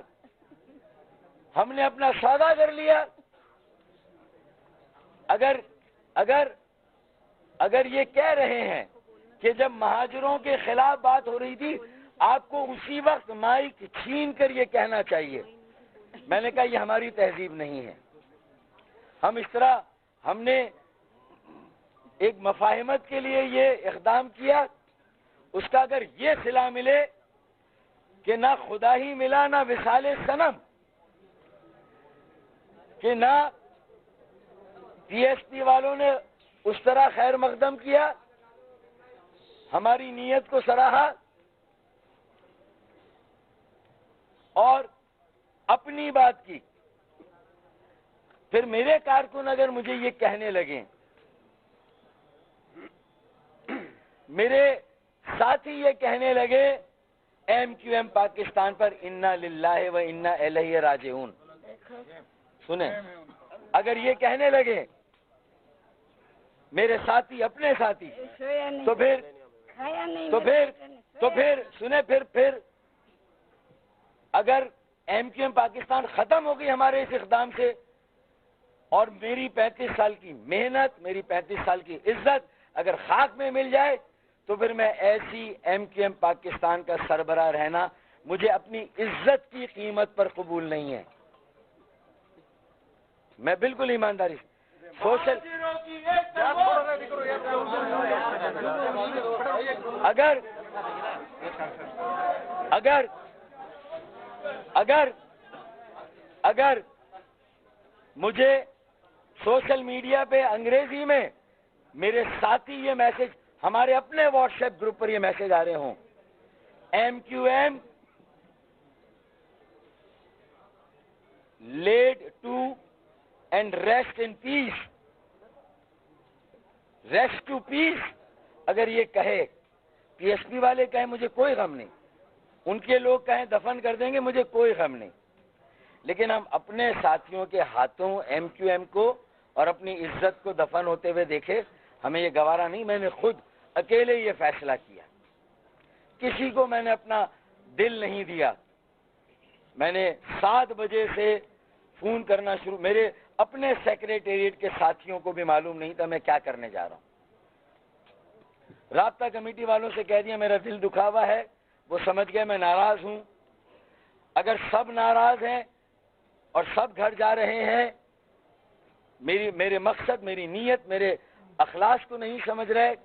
ہم نے اپنا سودا کر لیا۔ اگر یہ کہہ رہے ہیں کہ جب مہاجروں کے خلاف بات ہو رہی تھی آپ کو اسی وقت مائک چھین کر یہ کہنا چاہیے، میں نے کہا یہ ہماری تہذیب نہیں ہے۔ ہم نے ایک مفاہمت کے لیے یہ اقدام کیا، اس کا اگر یہ صلہ ملے کہ نہ خدا ہی ملا نہ وصال صنم، کہ نہ پی ایس پی والوں نے اس طرح خیر مقدم کیا، ہماری نیت کو سراہا اور اپنی بات کی، پھر میرے کارکن اگر مجھے یہ کہنے لگیں، میرے ساتھی یہ کہنے لگے ایم کیو ایم پاکستان پر انا للہ و انا الیہ راجعون، سنیں، اگر یہ کہنے لگے میرے ساتھی اپنے ساتھی تو پھر سنیں، پھر اگر ایم کیو ایم پاکستان ختم ہو گئی ہمارے اس اقدام سے، اور میری 35 سال کی محنت، میری 35 سال کی عزت اگر خاک میں مل جائے، تو پھر میں ایسی ایم کیو ایم پاکستان کا سربراہ رہنا مجھے اپنی عزت کی قیمت پر قبول نہیں ہے۔ میں بالکل ایمانداری سے سوشل اگر مجھے سوشل میڈیا پہ انگریزی میں میرے ساتھی یہ میسج، ہمارے اپنے واٹس ایپ گروپ پر یہ میسج آ رہے ہوں، M Q M lead to and rest in peace, rest to peace, اگر یہ کہے، پی ایس پی والے کہیں مجھے کوئی غم نہیں، ان کے لوگ کہیں دفن کر دیں گے مجھے کوئی غم نہیں، لیکن ہم اپنے ساتھیوں کے ہاتھوں ایم کیو ایم کو اور اپنی عزت کو دفن ہوتے ہوئے دیکھے، ہمیں یہ گوارا نہیں۔ میں نے خود اکیلے یہ فیصلہ کیا، کسی کو میں نے اپنا دل نہیں دیا۔ میں نے 7 بجے سے فون کرنا شروع، میرے اپنے سیکریٹریٹ کے ساتھیوں کو بھی معلوم نہیں تھا میں کیا کرنے جا رہا ہوں۔ رابطہ کمیٹی والوں سے کہہ دیا میرا دل دکھا ہوا ہے، وہ سمجھ گئے میں ناراض ہوں۔ اگر سب ناراض ہیں اور سب گھر جا رہے ہیں، میرے مقصد، میری نیت، میرے اخلاص کو نہیں سمجھ رہے،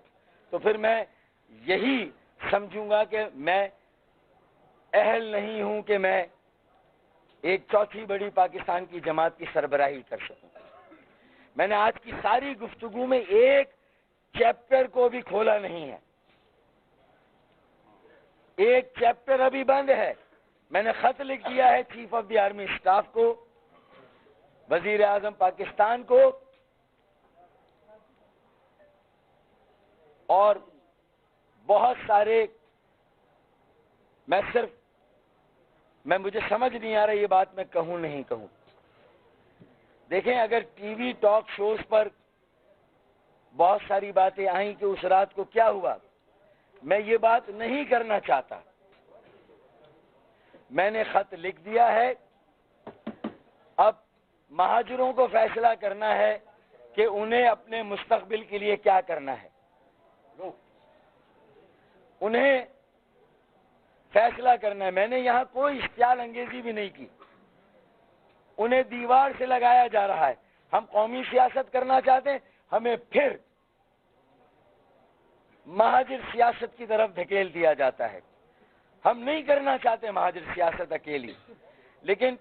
تو پھر میں یہی سمجھوں گا کہ میں اہل نہیں ہوں کہ میں ایک چوتھی بڑی پاکستان کی جماعت کی سربراہی کر سکوں۔ میں نے آج کی ساری گفتگو میں ایک چیپٹر کو بھی کھولا نہیں ہے، ایک چیپٹر ابھی بند ہے. میں نے خط لکھ دیا ہے chief of the army staff کو, وزیر اعظم پاکستان کو, اور بہت سارے, میں مجھے سمجھ نہیں آ رہا یہ بات میں کہوں نہیں کہوں. دیکھیں, اگر ٹی وی ٹاک شوز پر بہت ساری باتیں آئیں کہ اس رات کو کیا ہوا, میں یہ بات نہیں کرنا چاہتا. میں نے خط لکھ دیا ہے. اب مہاجروں کو فیصلہ کرنا ہے کہ انہیں اپنے مستقبل کے لیے کیا کرنا ہے. انہیں فیصلہ کرنا ہے. میں نے یہاں کوئی اشتعال انگیزی بھی نہیں کی. انہیں دیوار سے لگایا جا رہا ہے. ہم قومی سیاست کرنا چاہتے ہیں, ہمیں پھر مہاجر سیاست کی طرف دھکیل دیا جاتا ہے. ہم نہیں کرنا چاہتے مہاجر سیاست اکیلی, لیکن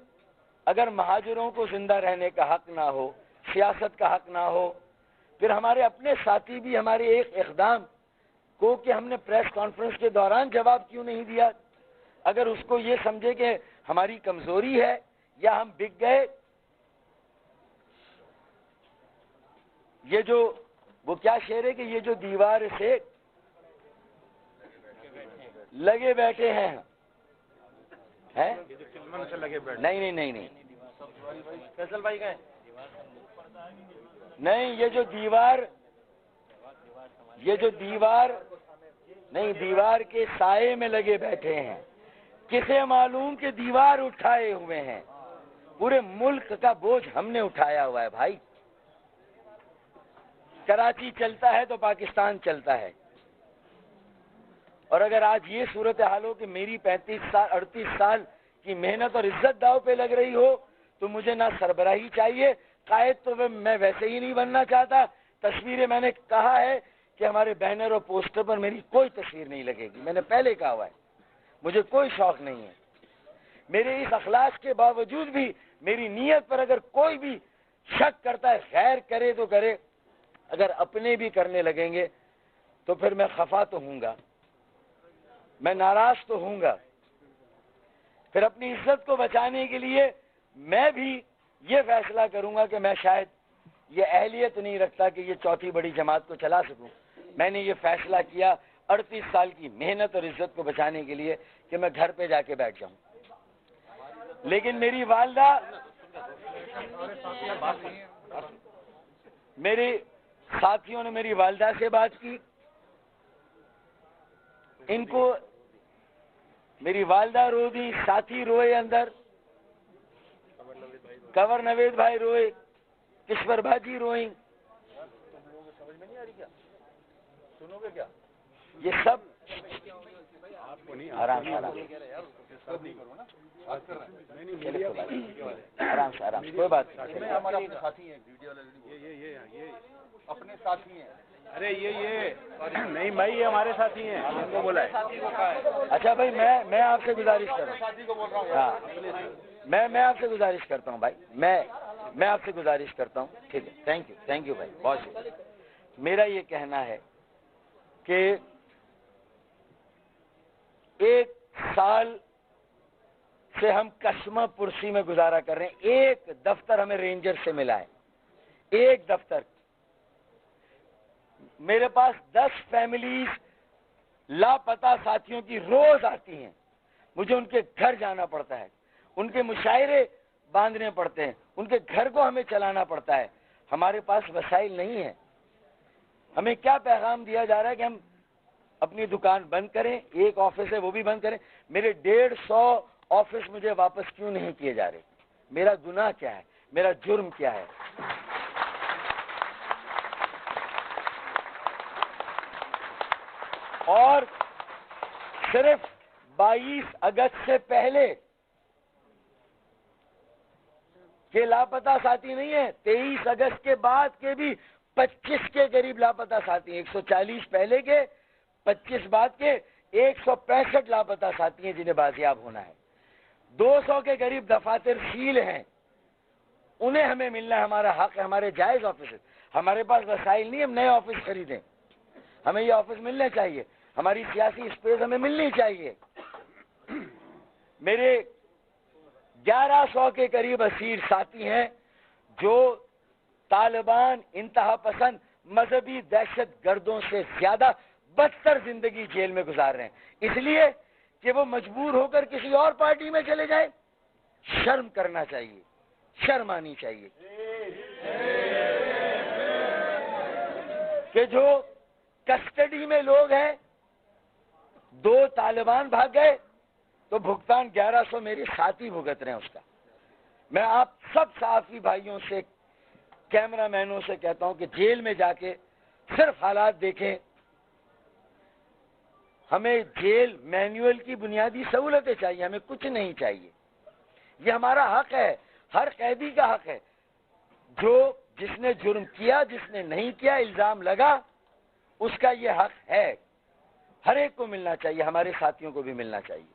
اگر مہاجروں کو زندہ رہنے کا حق نہ ہو, سیاست کا حق نہ ہو, پھر ہمارے اپنے ساتھی بھی ہمارے ایک اقدام کو کہ ہم نے پریس کانفرنس کے دوران جواب کیوں نہیں دیا, اگر اس کو یہ سمجھے کہ ہماری کمزوری ہے یا ہم بک گئے. یہ جو وہ کیا شعر ہے کہ یہ جو دیوار سے لگے بیٹھے ہیں, نہیں فیصل بھائی کا نہیں, یہ جو دیوار نہیں, دیوار کے سائے میں لگے بیٹھے ہیں. کسے معلوم کہ دیوار اٹھائے ہوئے ہیں. پورے ملک کا بوجھ ہم نے اٹھایا ہوا ہے بھائی. کراچی چلتا ہے تو پاکستان چلتا ہے. اور اگر آج یہ صورتحال ہو کہ میری 38 سال کی محنت اور عزت داؤ پہ لگ رہی ہو, تو مجھے نہ سربراہی چاہیے, قائد تو میں ویسے ہی نہیں بننا چاہتا. تصویریں میں نے کہا ہے کہ ہمارے بینر اور پوسٹر پر میری کوئی تصویر نہیں لگے گی. میں نے پہلے کہا ہوا ہے, مجھے کوئی شوق نہیں ہے. میرے اس اخلاص کے باوجود بھی میری نیت پر اگر کوئی بھی شک کرتا ہے, خیر کرے تو کرے, اگر اپنے بھی کرنے لگیں گے تو پھر میں خفا تو ہوں گا, میں ناراض تو ہوں گا. پھر اپنی عزت کو بچانے کے لیے میں بھی یہ فیصلہ کروں گا کہ میں شاید یہ اہلیت نہیں رکھتا کہ یہ چوتھی بڑی جماعت کو چلا سکوں. میں نے یہ فیصلہ کیا 38 سال کی محنت اور عزت کو بچانے کے لیے کہ میں گھر پہ جا کے بیٹھ جاؤں. لیکن میری والدہ, میرے ساتھیوں نے میری والدہ سے بات کی. ان کو میری والدہ رو دی, ساتھی روئے اندر, کنور نوید بھائی روئے, کشور باجی روئیں. سنو گے کیا یہ سب آرام سے کوئی بات اپنے ساتھی ہیں. ارے یہ نہیں بھائی, یہ ہمارے ساتھی ہیں, ہم کو بولا ہے. اچھا بھائی, میں آپ سے گزارش کر رہا ہوں, ہاں میں آپ سے گزارش کرتا ہوں بھائی, میں آپ سے گزارش کرتا ہوں. ٹھیک ہے, تھینک یو بھائی, بہت شکریہ. میرا یہ کہنا ہے کہ 1 سال سے ہم کشمہ پرسی میں گزارا کر رہے ہیں. ایک دفتر ہمیں رینجر سے ملا ہے, ایک دفتر. میرے پاس 10 فیملیز لاپتہ ساتھیوں کی روز آتی ہیں. مجھے ان کے گھر جانا پڑتا ہے, ان کے مشاعرے باندھنے پڑتے ہیں, ان کے گھر کو ہمیں چلانا پڑتا ہے. ہمارے پاس وسائل نہیں ہیں. ہمیں کیا پیغام دیا جا رہا ہے کہ ہم اپنی دکان بند کریں, ایک آفس ہے وہ بھی بند کریں. میرے 150 آفس مجھے واپس کیوں نہیں کیے جا رہے؟ میرا گناہ کیا ہے؟ میرا جرم کیا ہے؟ اور صرف 22 اگست سے پہلے کے لاپتہ ساتھی نہیں ہیں, 23 اگست کے بعد کے بھی 25 کے قریب لاپتہ ساتھی ہیں. 140 پہلے کے, 25 بعد کے, 165 لاپتہ ساتھی ہیں جنہیں بازیاب ہونا ہے. 200 کے قریب دفاتر سیل ہیں, انہیں ہمیں ملنا ہے, ہمارا حق ہے, ہمارے جائز آفس. ہمارے پاس وسائل نہیں ہم نئے آفس خریدیں. ہمیں یہ آفس ملنے چاہیے, ہماری سیاسی اسپیس ہمیں ملنی چاہیے. میرے 1100 کے قریب اسیر ساتھی ہیں جو طالبان, انتہا پسند, مذہبی دہشت گردوں سے زیادہ بدتر زندگی جیل میں گزار رہے ہیں, اس لیے کہ وہ مجبور ہو کر کسی اور پارٹی میں چلے جائیں. شرم کرنا چاہیے, شرم آنی چاہیے کہ جو کسٹڈی میں لوگ ہیں, 2 طالبان بھاگ گئے تو بھگتان 1100 میرے ساتھی بھگت رہے ہیں اس کا. میں آپ سب صحافی بھائیوں سے, کیمرہ مینوں سے کہتا ہوں کہ جیل میں جا کے صرف حالات دیکھیں. ہمیں جیل مینوئل کی بنیادی سہولتیں چاہیے, ہمیں کچھ نہیں چاہیے. یہ ہمارا حق ہے, ہر قیدی کا حق ہے. جس نے جرم کیا, جس نے نہیں کیا, الزام لگا, اس کا یہ حق ہے. ہر ایک کو ملنا چاہیے, ہمارے ساتھیوں کو بھی ملنا چاہیے.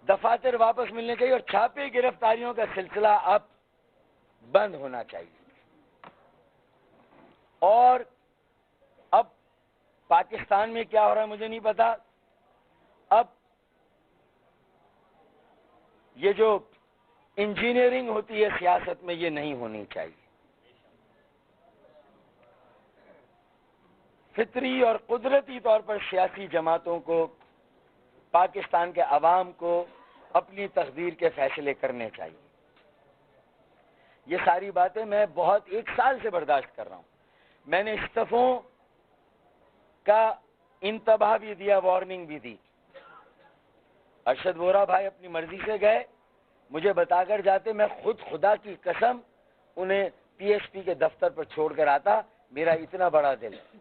دفاتر واپس ملنے چاہیے اور چھاپے گرفتاریوں کا سلسلہ اب بند ہونا چاہیے. اور اب پاکستان میں کیا ہو رہا ہے مجھے نہیں پتا. اب یہ جو انجینئرنگ ہوتی ہے سیاست میں, یہ نہیں ہونی چاہیے. فطری اور قدرتی طور پر سیاسی جماعتوں کو, پاکستان کے عوام کو اپنی تقدیر کے فیصلے کرنے چاہیے. یہ ساری باتیں میں بہت 1 سال سے برداشت کر رہا ہوں. میں نے استعفوں کا انتباہ بھی دیا, وارننگ بھی دی. ارشد وورا بھائی اپنی مرضی سے گئے, مجھے بتا کر جاتے, میں خود خدا کی قسم انہیں پی ایس پی کے دفتر پر چھوڑ کر آتا. میرا اتنا بڑا دل ہے.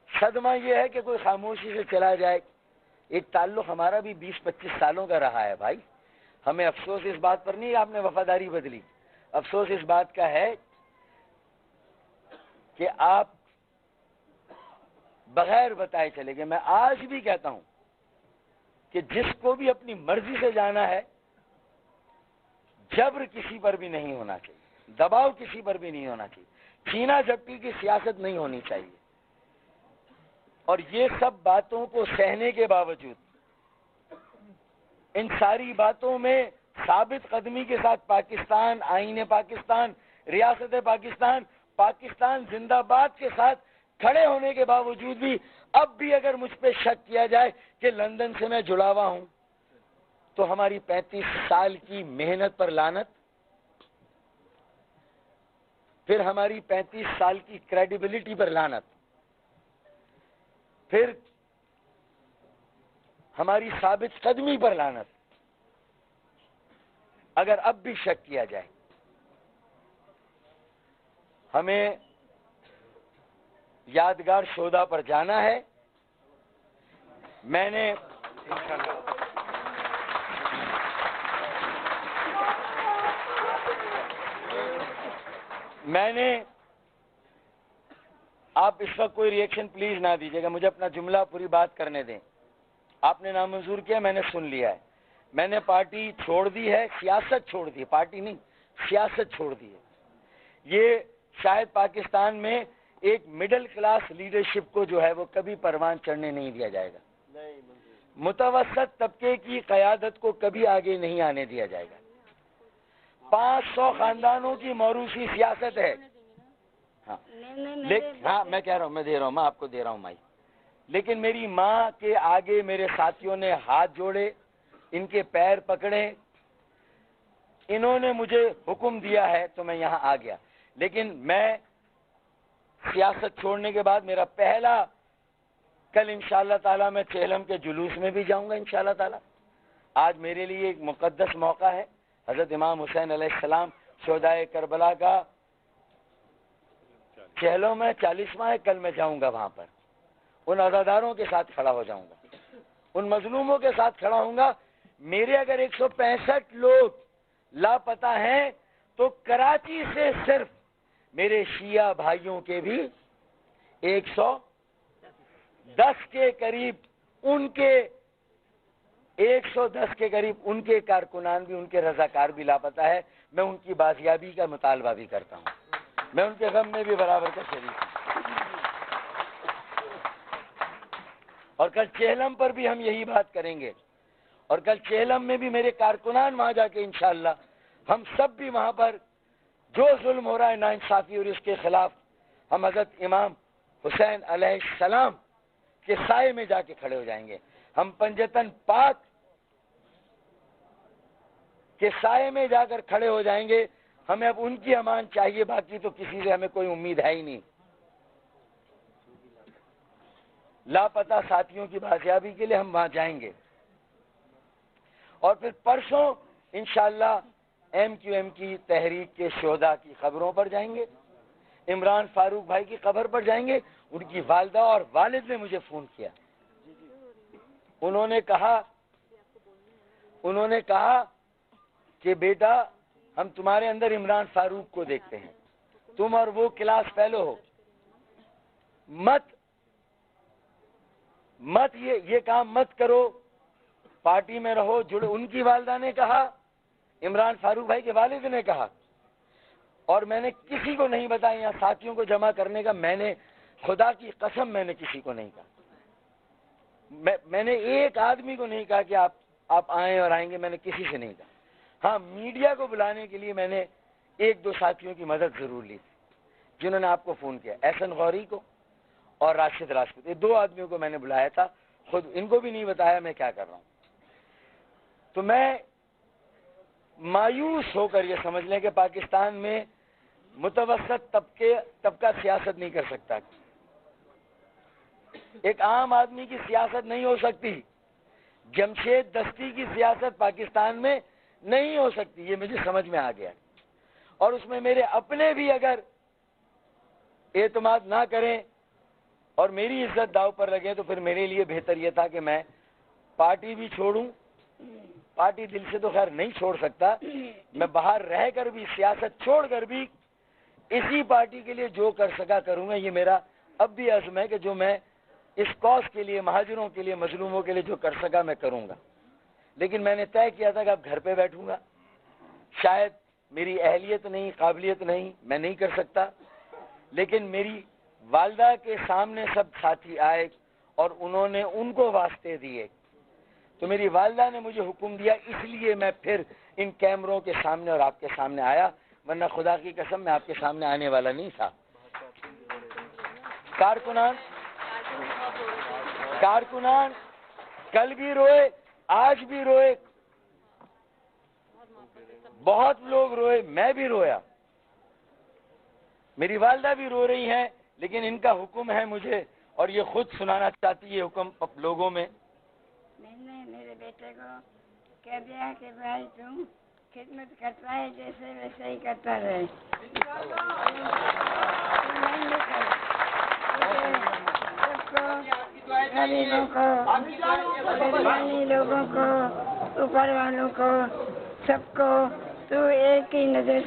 صدمہ یہ ہے کہ کوئی خاموشی سے چلا جائے. ایک تعلق ہمارا بھی 20-25 سالوں کا رہا ہے بھائی. ہمیں افسوس اس بات پر نہیں آپ نے وفاداری بدلی, افسوس اس بات کا ہے کہ آپ بغیر بتائے چلے گئے. میں آج بھی کہتا ہوں کہ جس کو بھی اپنی مرضی سے جانا ہے, جبر کسی پر بھی نہیں ہونا چاہیے, دباؤ کسی پر بھی نہیں ہونا چاہیے, چھینا جھپٹی کی سیاست نہیں ہونی چاہیے. اور یہ سب باتوں کو سہنے کے باوجود, ان ساری باتوں میں ثابت قدمی کے ساتھ پاکستان, آئین پاکستان, ریاست پاکستان, پاکستان زندہ باد کے ساتھ کھڑے ہونے کے باوجود بھی اب بھی اگر مجھ پہ شک کیا جائے کہ لندن سے میں جڑا ہوا ہوں, تو ہماری 35 سال کی محنت پر لعنت, پھر ہماری 35 سال کی کریڈیبلٹی پر لعنت, پھر ہماری ثابت قدمی پر لعنت, اگر اب بھی شک کیا جائے. ہمیں یادگار شودا پر جانا ہے. میں نے آپ اس وقت کوئی ریئیکشن پلیز نہ دیجیے گا, مجھے اپنا جملہ پوری بات کرنے دیں. آپ نے نامنظور کیا, میں نے سن لیا ہے. میں نے پارٹی چھوڑ دی ہے, سیاست چھوڑ دی ہے, پارٹی نہیں, سیاست چھوڑ دی ہے. یہ شاید پاکستان میں ایک مڈل کلاس لیڈرشپ کو جو ہے وہ کبھی پروان چڑھنے نہیں دیا جائے گا. متوسط طبقے کی قیادت کو کبھی آگے نہیں آنے دیا جائے گا. 500 خاندانوں کی موروثی سیاست ہے. ہاں میں کہہ رہا ہوں, میں دے رہا ہوں, میں آپ کو دے رہا ہوں مائی. لیکن میری ماں کے آگے میرے ساتھیوں نے ہاتھ جوڑے, ان کے پیر پکڑے, انہوں نے مجھے حکم دیا ہے تو میں یہاں آ گیا. لیکن میں سیاست چھوڑنے کے بعد میرا پہلا, کل انشاءاللہ تعالیٰ میں چہلم کے جلوس میں بھی جاؤں گا انشاءاللہ تعالیٰ. آج میرے لیے ایک مقدس موقع ہے. حضرت امام حسین علیہ السلام شہدائے کربلا کا چہلم میں 40واں ہے, کل میں جاؤں گا وہاں پر. ان عزاداروں کے ساتھ کھڑا ہو جاؤں گا, ان مظلوموں کے ساتھ کھڑا ہوں گا. میرے اگر 165 لوگ لاپتہ ہیں تو کراچی سے صرف میرے شیعہ بھائیوں کے بھی 110 کے قریب, ان کے 110 کے قریب ان کے کارکنان بھی, ان کے رضاکار بھی لاپتہ ہے. میں ان کی بازیابی کا مطالبہ بھی کرتا ہوں. میں ان کے غم میں بھی برابر کا شریک ہوں. اور کل چہلم پر بھی ہم یہی بات کریں گے, اور کل چہلم میں بھی میرے کارکنان وہاں جا کے انشاءاللہ ہم سب بھی وہاں پر جو ظلم ہو رہا ہے ناانصافی اور اس کے خلاف ہم حضرت امام حسین علیہ السلام کے سائے میں جا کے کھڑے ہو جائیں گے. ہم پنجتن پاک کے سائے میں جا کر کھڑے ہو جائیں گے. ہمیں اب ان کی امان چاہیے, باقی تو کسی سے ہمیں کوئی امید ہے ہی نہیں. لاپتہ ساتھیوں کی بازیابی کے لیے ہم وہاں جائیں گے, اور پھر پرسوں انشاءاللہ ایم کیو ایم کی تحریک کے شہداء کی قبروں پر جائیں گے, عمران فاروق بھائی کی قبر پر جائیں گے. ان کی والدہ اور والد نے مجھے فون کیا, انہوں نے کہا کہ بیٹا ہم تمہارے اندر عمران فاروق کو دیکھتے ہیں, تم اور وہ کلاس فیلو ہو, مت یہ کام مت کرو, پارٹی میں رہو جڑو. ان کی والدہ نے کہا, عمران فاروق بھائی کے والد نے کہا, اور میں نے کسی کو نہیں بتایا یہاں ساتھیوں کو جمع کرنے کا. میں نے خدا کی قسم میں نے کسی کو نہیں کہا, میں نے ایک آدمی کو نہیں کہا کہ آپ آئیں اور آئیں گے, میں نے کسی سے نہیں کہا. ہاں, میڈیا کو بلانے کے لیے میں نے ایک دو ساتھیوں کی مدد ضرور لی تھی جنہوں نے آپ کو فون کیا, احسن غوری کو اور راشد راجپوت. یہ دو آدمیوں کو میں نے بلایا تھا, خود ان کو بھی نہیں بتایا میں کیا کر رہا ہوں. تو میں مایوس ہو کر یہ سمجھ لیں کہ پاکستان میں متوسط طبقہ سیاست نہیں کر سکتا, ایک عام آدمی کی سیاست نہیں ہو سکتی, جمشید دستی کی سیاست پاکستان میں نہیں ہو سکتی. یہ مجھے سمجھ میں آ گیا, اور اس میں میرے اپنے بھی اگر اعتماد نہ کریں اور میری عزت داؤ پر لگے تو پھر میرے لیے بہتر یہ تھا کہ میں پارٹی بھی چھوڑوں. پارٹی دل سے تو خیر نہیں چھوڑ سکتا, میں باہر رہ کر بھی سیاست چھوڑ کر بھی اسی پارٹی کے لیے جو کر سکا کروں گا. یہ میرا اب بھی عزم ہے کہ جو میں اس کاز کے لیے, مہاجروں کے لیے, مظلوموں کے لیے جو کر سکا میں کروں گا. لیکن میں نے طے کیا تھا کہ اب گھر پہ بیٹھوں گا, شاید میری اہلیت نہیں, قابلیت نہیں, میں نہیں کر سکتا. لیکن میری والدہ کے سامنے سب ساتھی آئے اور انہوں نے ان کو واسطے دیے, تو میری والدہ نے مجھے حکم دیا, اس لیے میں پھر ان کیمروں کے سامنے اور آپ کے سامنے آیا, ورنہ خدا کی قسم میں آپ کے سامنے آنے والا نہیں تھا. کارکنان کل بھی روئے, آج بھی روئے, بہت لوگ روئے, میں بھی رویا, میری والدہ بھی رو رہی ہیں, لیکن ان کا حکم ہے مجھے, اور یہ خود سنانا چاہتی ہے حکم لوگوں میں. میں نے میرے بیٹے کو کہہ دیا کہ بھائی تم خدمت کرتا ہے جیسے ویسے ہی کرتا رہے. غریبوں کو, بدمانی لوگوں کو, اوپر والوں کو, سب کو تو ایک ہی نظر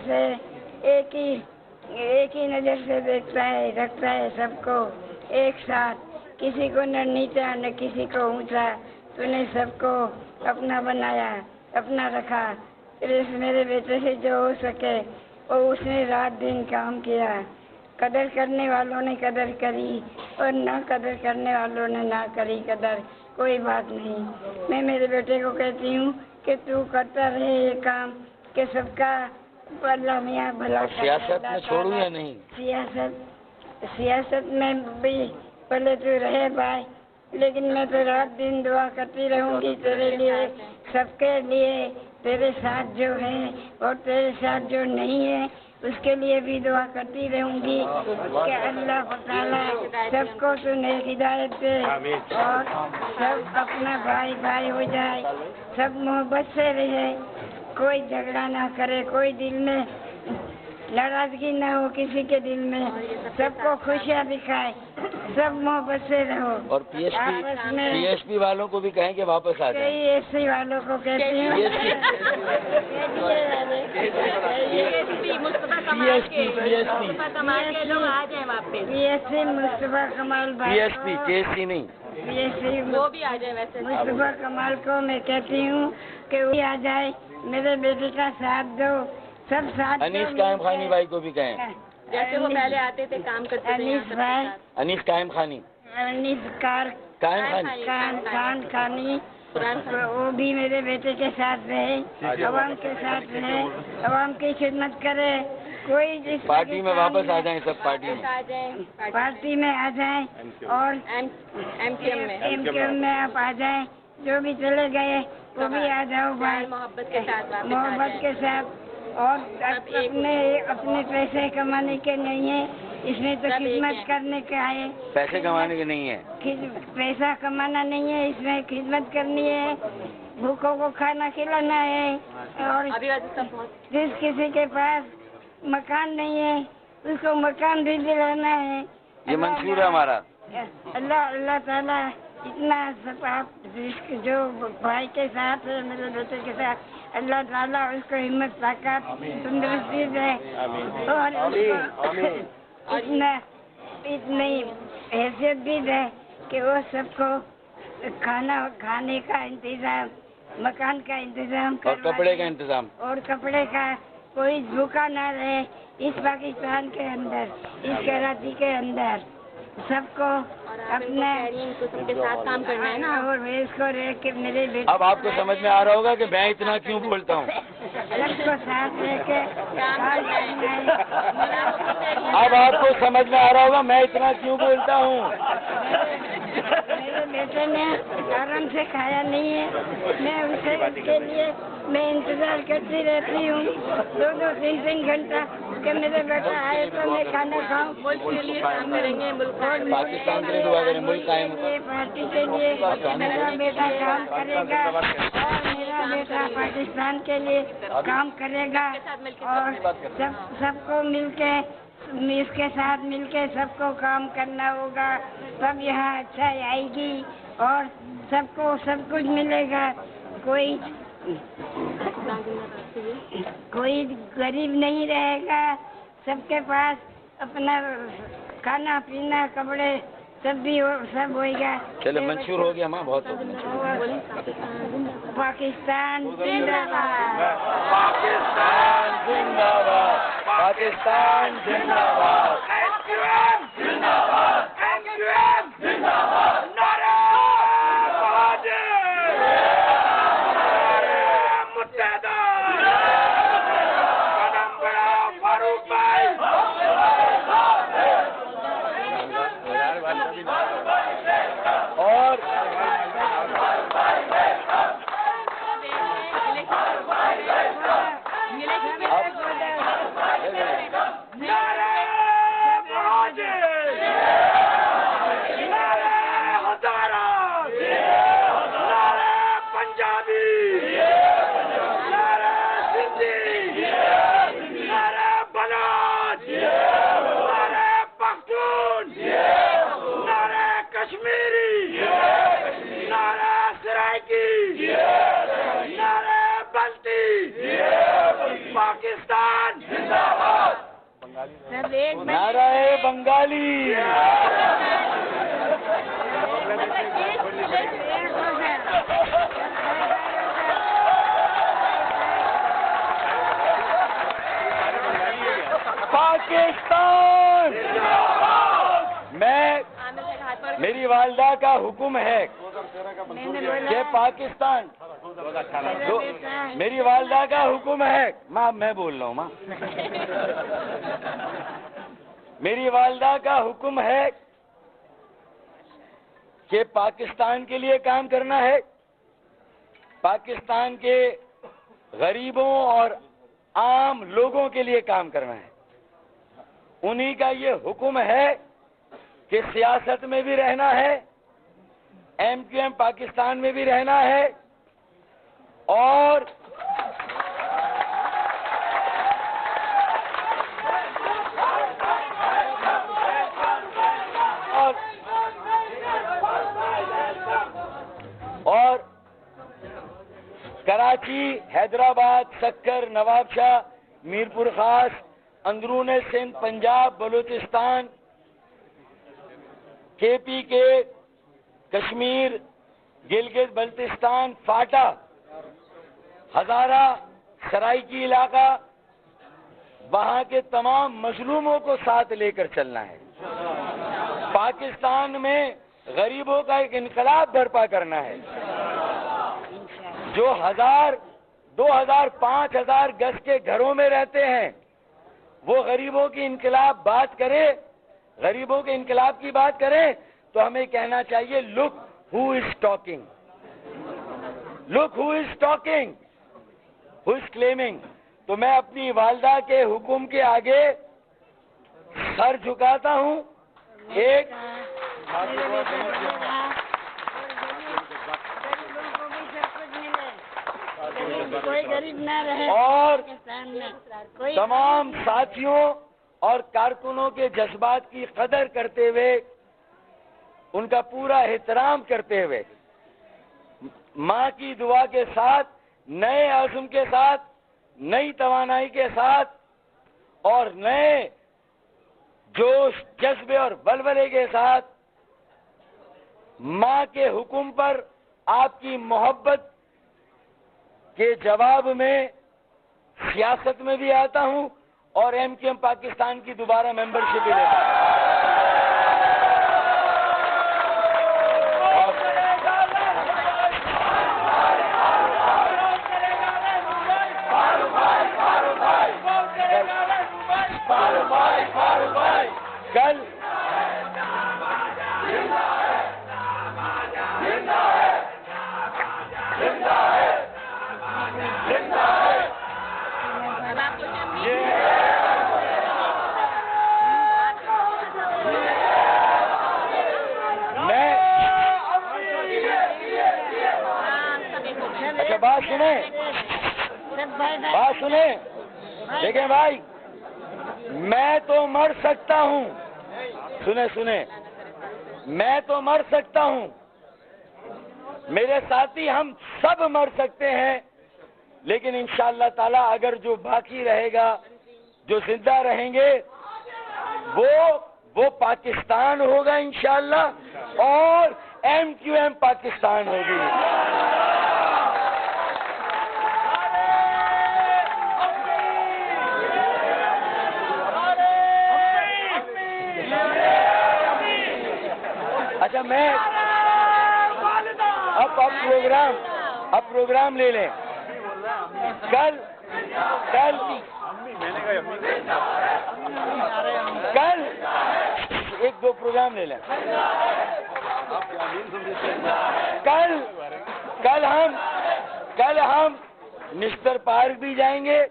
سے دیکھتا ہے, رکھتا ہے سب کو ایک ساتھ, کسی کو نہ نیچا نہ کسی کو اونچا. تو نے سب کو اپنا بنایا, اپنا رکھا. پھر اس میرے بیٹے سے جو ہو سکے وہ اس نے رات دن کام کیا. قدر کرنے والوں نے قدر کری اور نہ قدر کرنے والوں نے نہ کری قدر, کوئی بات نہیں. میں میرے بیٹے کو کہتی ہوں کہ تو کرتا رہے یہ کام کہ سب کا اللہ میاں بھلا. سیاست میں چھوڑوں یا نہیں؟ سیاست میں بھی پہلے تو رہے بھائی, لیکن میں تو رات دن دعا کرتی رہوں گی تیرے لیے, سب کے لیے. تیرے ساتھ جو ہے اور تیرے ساتھ جو نہیں ہے اس کے لیے بھی دعا کرتی رہوں گی کہ اللہ تعالیٰ سب کو تو نیک ہدایت دے اور سب اپنا بھائی بھائی ہو جائے, سب محبت سے رہے, کوئی جھگڑا نہ کرے, کوئی دل میں ناراضگی نہ ہو کسی کے دل میں, سب کو خوشیاں دکھائے, سب محبت سے رہو. اور پی ایس پی والوں کو بھی کہیں کہ واپس آ جائیں. پی ایس پی والوں کو کہتی ہوں, پی ایس پی مصطفیٰ کمال بھائی, پی ایس پی کیسی نہیں, پی ایس پی وہ بھی آ جائے. ویسے مصطفیٰ کمال کو میں کہتی ہوں کہ وہ آ جائے, میرے بیٹے کا ساتھ دو, سب ساتھ. انیس قائم خانی بھائی کو بھی کہیں. جیسے وہ پہلے آتے تھے کام کرتے تھے انیس بھائی، انیس قائم خانی، انیس قائم خانی، خان خانی، وہ بھی میرے بیٹے کے ساتھ رہے، عوام کے ساتھ رہے، عوام کی خدمت کرے. کوئی جس پارٹی میں واپس آ جائیں سب، پارٹی میں آ جائیں، پارٹی میں آ جائیں اور ایم کیو میں ایم کیو میں آپ آ جائیں. جو بھی چلے گئے وہ بھی آ جاؤ بھائی، محبت کے ساتھ واپس آ محبت کے جائیں. ساتھ. اور اپنے پیسے کمانے کے نہیں ہیں، اس میں تو خدمت کرنے کے آئے. پیسے کمانے کے نہیں ہے، پیسہ کمانا نہیں ہے، اس میں خدمت کرنی ہے، بھوکوں کو کھانا کھلانا ہے. اور جس کسی کے پاس مکان نہیں ہے اس کو مکان بھی دلانا ہے. یہ منشور ہے ہمارا. اللہ تعالیٰ اتنا سب آپ جو بھائی کے ساتھ ہے، میرے بیٹے کے ساتھ، اللہ تعالیٰ اس کو ہمت طاقت تندرستی دے اور اتنی حیثیت بھی دے کہ وہ سب کو کھانے کا انتظام، مکان کا انتظام اور کپڑے کا انتظام، اور کپڑے کا. کوئی بھوکا نہ رہے اس پاکستان کے اندر، اس کراچی کے اندر. سب کو اپنا سب کے ساتھ کام کرنا ہے نا. اور اس کو رہ کے میرے بیٹے اب آپ کو سمجھ میں آ رہا ہوگا کہ میں اتنا کیوں بولتا ہوں. سب کو ساتھ لے کے کام کرنا ہے. اب آپ کو سمجھ میں آ رہا ہوگا میں اتنا کیوں بولتا ہوں. میرے بیٹے نے آرام سے کھایا نہیں ہے، میں اس کے لیے میں انتظار کرتی رہتی ہوں 2-3 گھنٹہ کہ میرے بیٹا آئے تو میں کھانا کھاؤں. ملک کے لیے کام کریں گے، ملک پاکستان کے لیے دعا کریں، ملک قائم. پارٹی کے لیے میرا بیٹا کام کرے گا اور میرا بیٹا پاکستان کے لیے کام کرے گا. اور سب کو مل کے اس کے ساتھ مل کے سب کو کام کرنا ہوگا، تب یہاں اچھائی آئے گی اور سب کو سب کچھ ملے گا. کوئی غریب نہیں رہے گا، سب کے پاس اپنا کھانا پینا کپڑے سب ہوئے گا. چلے منشور ہو گیا ماں، بہت ہو گیا. پاکستان زندہ باد، پاکستان زندہ باد، پاکستان زندہ باد، زندہ باد، زندہ باد. نعرہ بہادر، متحدہ، قدم بڑھاؤ فاروق بھائی. اور پاکستان نعرہ بنگالی. پاکستان. میری والدہ کا حکم ہے کہ پاکستان، میری والدہ کا حکم ہے، ماں میں بول رہا ہوں ماں، میری والدہ کا حکم ہے کہ پاکستان کے لیے کام کرنا ہے، پاکستان کے غریبوں اور عام لوگوں کے لیے کام کرنا ہے. انہی کا یہ حکم ہے کہ سیاست میں بھی رہنا ہے، ایم کیو ایم پاکستان میں بھی رہنا ہے، اور کراچی، حیدرآباد، سکر، نواب شاہ، میرپور خاص، اندرون سندھ، پنجاب، بلوچستان، کے پی کے، کشمیر، گلگت بلتستان، فاٹا، ہزارہ، سرائکی علاقہ، وہاں کے تمام مظلوموں کو ساتھ لے کر چلنا ہے. پاکستان میں غریبوں کا ایک انقلاب برپا کرنا ہے. جو 1000, 2000, 5000 گز کے گھروں میں رہتے ہیں وہ غریبوں کی انقلاب بات کرے, غریبوں کے انقلاب کی بات کریں تو ہمیں کہنا چاہیے look who is talking, look who is talking, who is claiming. تو میں اپنی والدہ کے حکم کے آگے سر جھکاتا ہوں. ایک کوئی غریب نہ رہے اور پاکستان میں, کوئی تمام ساتھیوں اور کارکنوں کے جذبات کی قدر کرتے ہوئے, ان کا پورا احترام کرتے ہوئے, ماں کی دعا کے ساتھ, نئے عزم کے ساتھ, نئی توانائی کے ساتھ اور نئے جوش, جذبے اور ولولے کے ساتھ ماں کے حکم پر آپ کی محبت کے جواب میں سیاست میں بھی آتا ہوں اور MQM پاکستان کی دوبارہ ممبرشپ بھی لیتا ہوں. کل اچھا بات سنیں, دیکھیں بھائی, میں تو مر سکتا ہوں, سنیں, میں تو مر سکتا ہوں, میرے ساتھی ہم سب مر سکتے ہیں, لیکن انشاءاللہ تعالی اگر جو باقی رہے گا, جو زندہ رہیں گے, وہ پاکستان ہوگا انشاءاللہ, اور MQM پاکستان ہوگی. اچھا میں اب پروگرام لے لیں. کل ایک دو پروگرام لے لیں. کل ہم نشتر پارک بھی جائیں گے,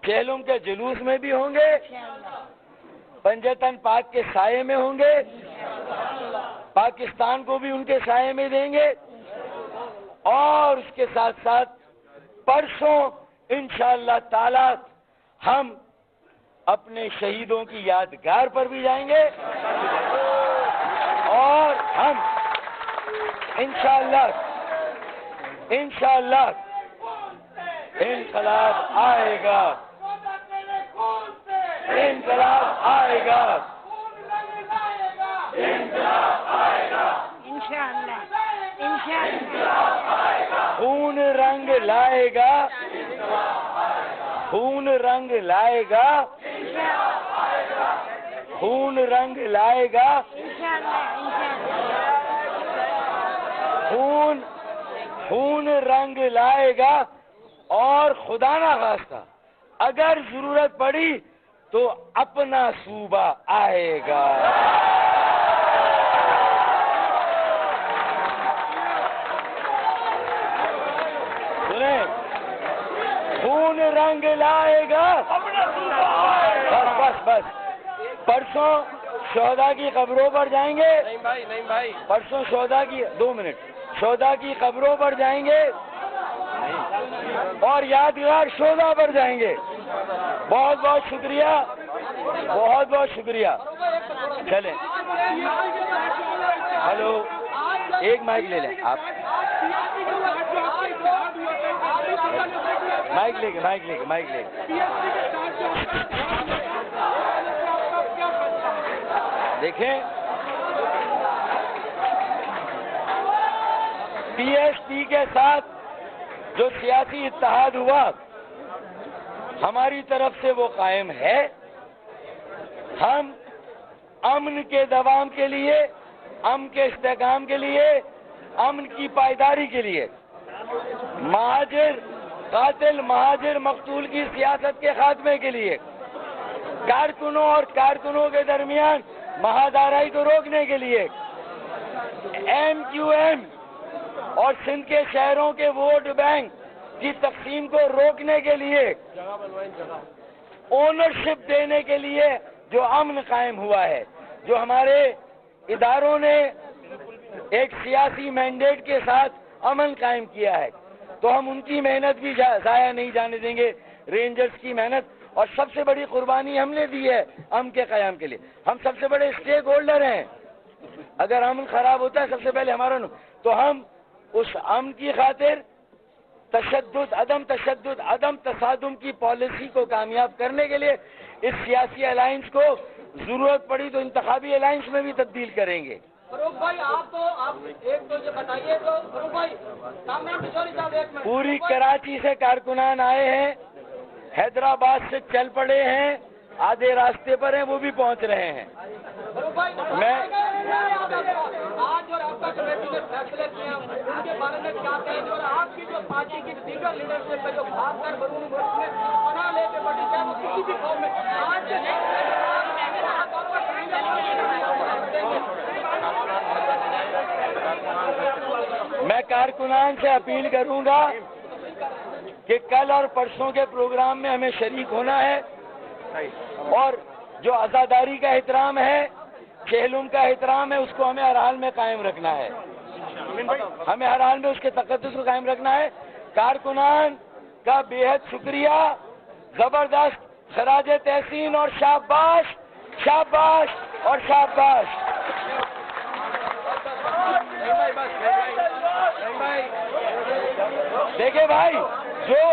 کھیلوں کے جلوس میں بھی ہوں گے, پنجتن پاک کے سائے میں ہوں گے, پاکستان کو بھی ان کے سائے میں دیں گے, اور اس کے ساتھ ساتھ پرسوں انشاءاللہ تعالی ہم اپنے شہیدوں کی یادگار پر بھی جائیں گے, اور ہم انشاءاللہ انقلاب آئے گا, انقلاب آئے گا, خون رنگ لائے گا, خون رنگ لائے گا, خون رنگ لائے گا, خون رنگ لائے گا. اور خدا نہ خواستہ اگر ضرورت پڑی تو اپنا صوبہ آئے گا. سنیں, خون رنگ لائے گا, بس پرسوں شہداء کی قبروں پر جائیں گے. نہیں بھائی, پرسوں شہداء کی 2 منٹ شہداء کی قبروں پر جائیں گے اور یادگار شہداء پر جائیں گے. بہت بہت شکریہ, بہت بہت شکریہ. چلیں, ہلو, ایک مائک لے لیں آپ, مائک لے کے دیکھیں. PSP کے ساتھ جو سیاسی اتحاد ہوا, ہماری طرف سے وہ قائم ہے. ہم امن کے دوام کے لیے، امن کے استحکام کے لیے، امن کی پائیداری کے لیے، قاتل مہاجر مقتول کی سیاست کے خاتمے کے لیے، کارکنوں اور کارکنوں کے درمیان مہادارائی کو روکنے کے لیے، ایم کیو ایم اور سندھ کے شہروں کے ووٹ بینک کی تقسیم کو روکنے کے لیے، اونرشپ دینے کے لیے جو امن قائم ہوا ہے، جو ہمارے اداروں نے ایک سیاسی مینڈیٹ کے ساتھ امن قائم کیا ہے، تو ہم ان کی محنت بھی ضائع نہیں جانے دیں گے. رینجرز کی محنت، اور سب سے بڑی قربانی ہم نے دی ہے امن کے قیام کے لیے. ہم سب سے بڑے اسٹیک ہولڈر ہیں. اگر امن خراب ہوتا ہے سب سے پہلے ہمارا تو ہم اس امن کی خاطر عدم تشدد، عدم تصادم کی پالیسی کو کامیاب کرنے کے لیے اس سیاسی الائنس کو ضرورت پڑی تو انتخابی الائنس میں بھی تبدیل کریں گے. فاروق بھائی آپ ایک تو یہ بتائیے تو فاروق بھائی کامران کشوری صاحب ایک منٹ. پوری کراچی سے کارکنان آئے ہیں، حیدرآباد سے چل پڑے ہیں، آدھے راستے پر ہیں، وہ بھی پہنچ رہے ہیں. میں آج اور آپ کا کمیٹی نے فیصلے کیے ہیں ان کے بارے میں کیا کہیں گے، اور آپ کی جو پارٹی کی دیگر لیڈرشپ ہے جو بھاگ کر بیرون ملک میں پناہ لے کے بڑی چاہے وہ کسی بھی قوم میں آج میں کارکنان سے اپیل کروں گا کہ کل اور پرسوں کے پروگرام میں ہمیں شریک ہونا ہے، اور جو عزاداری کا احترام ہے، چہلم کا احترام ہے، اس کو ہمیں ہر حال میں قائم رکھنا ہے. ہمیں ہر حال میں اس کے تقدس کو قائم رکھنا ہے. کارکنان کا بے حد شکریہ، زبردست خراج تحسین اور شاباش شاباش اور شاباش. دیکھیں بھائی، جو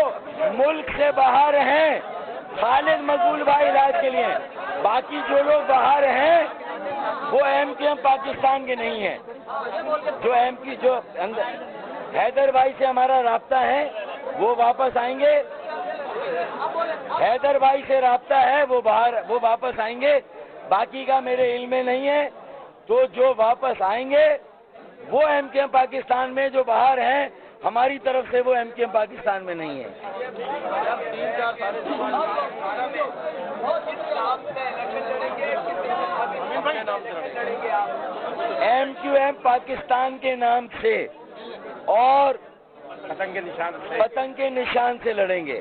ملک سے باہر ہیں، خالد مقبول بھائی علاج کے لیے ہیں، باقی جو لوگ باہر ہیں وہ ایم کیو ایم پاکستان کے نہیں ہیں. جو ایم کی جو حیدر بھائی سے ہمارا رابطہ ہے وہ واپس آئیں گے. حیدر بھائی سے رابطہ ہے، وہ واپس آئیں گے. باقی کا میرے علم میں نہیں ہے. تو جو واپس آئیں گے وہ ایم کیو ایم پاکستان میں، جو باہر ہیں ہماری طرف سے وہ ایم کیو ایم پاکستان میں نہیں ہے. ایم کیو ایم پاکستان کے نام سے اور پتنگ کے نشان سے لڑیں گے.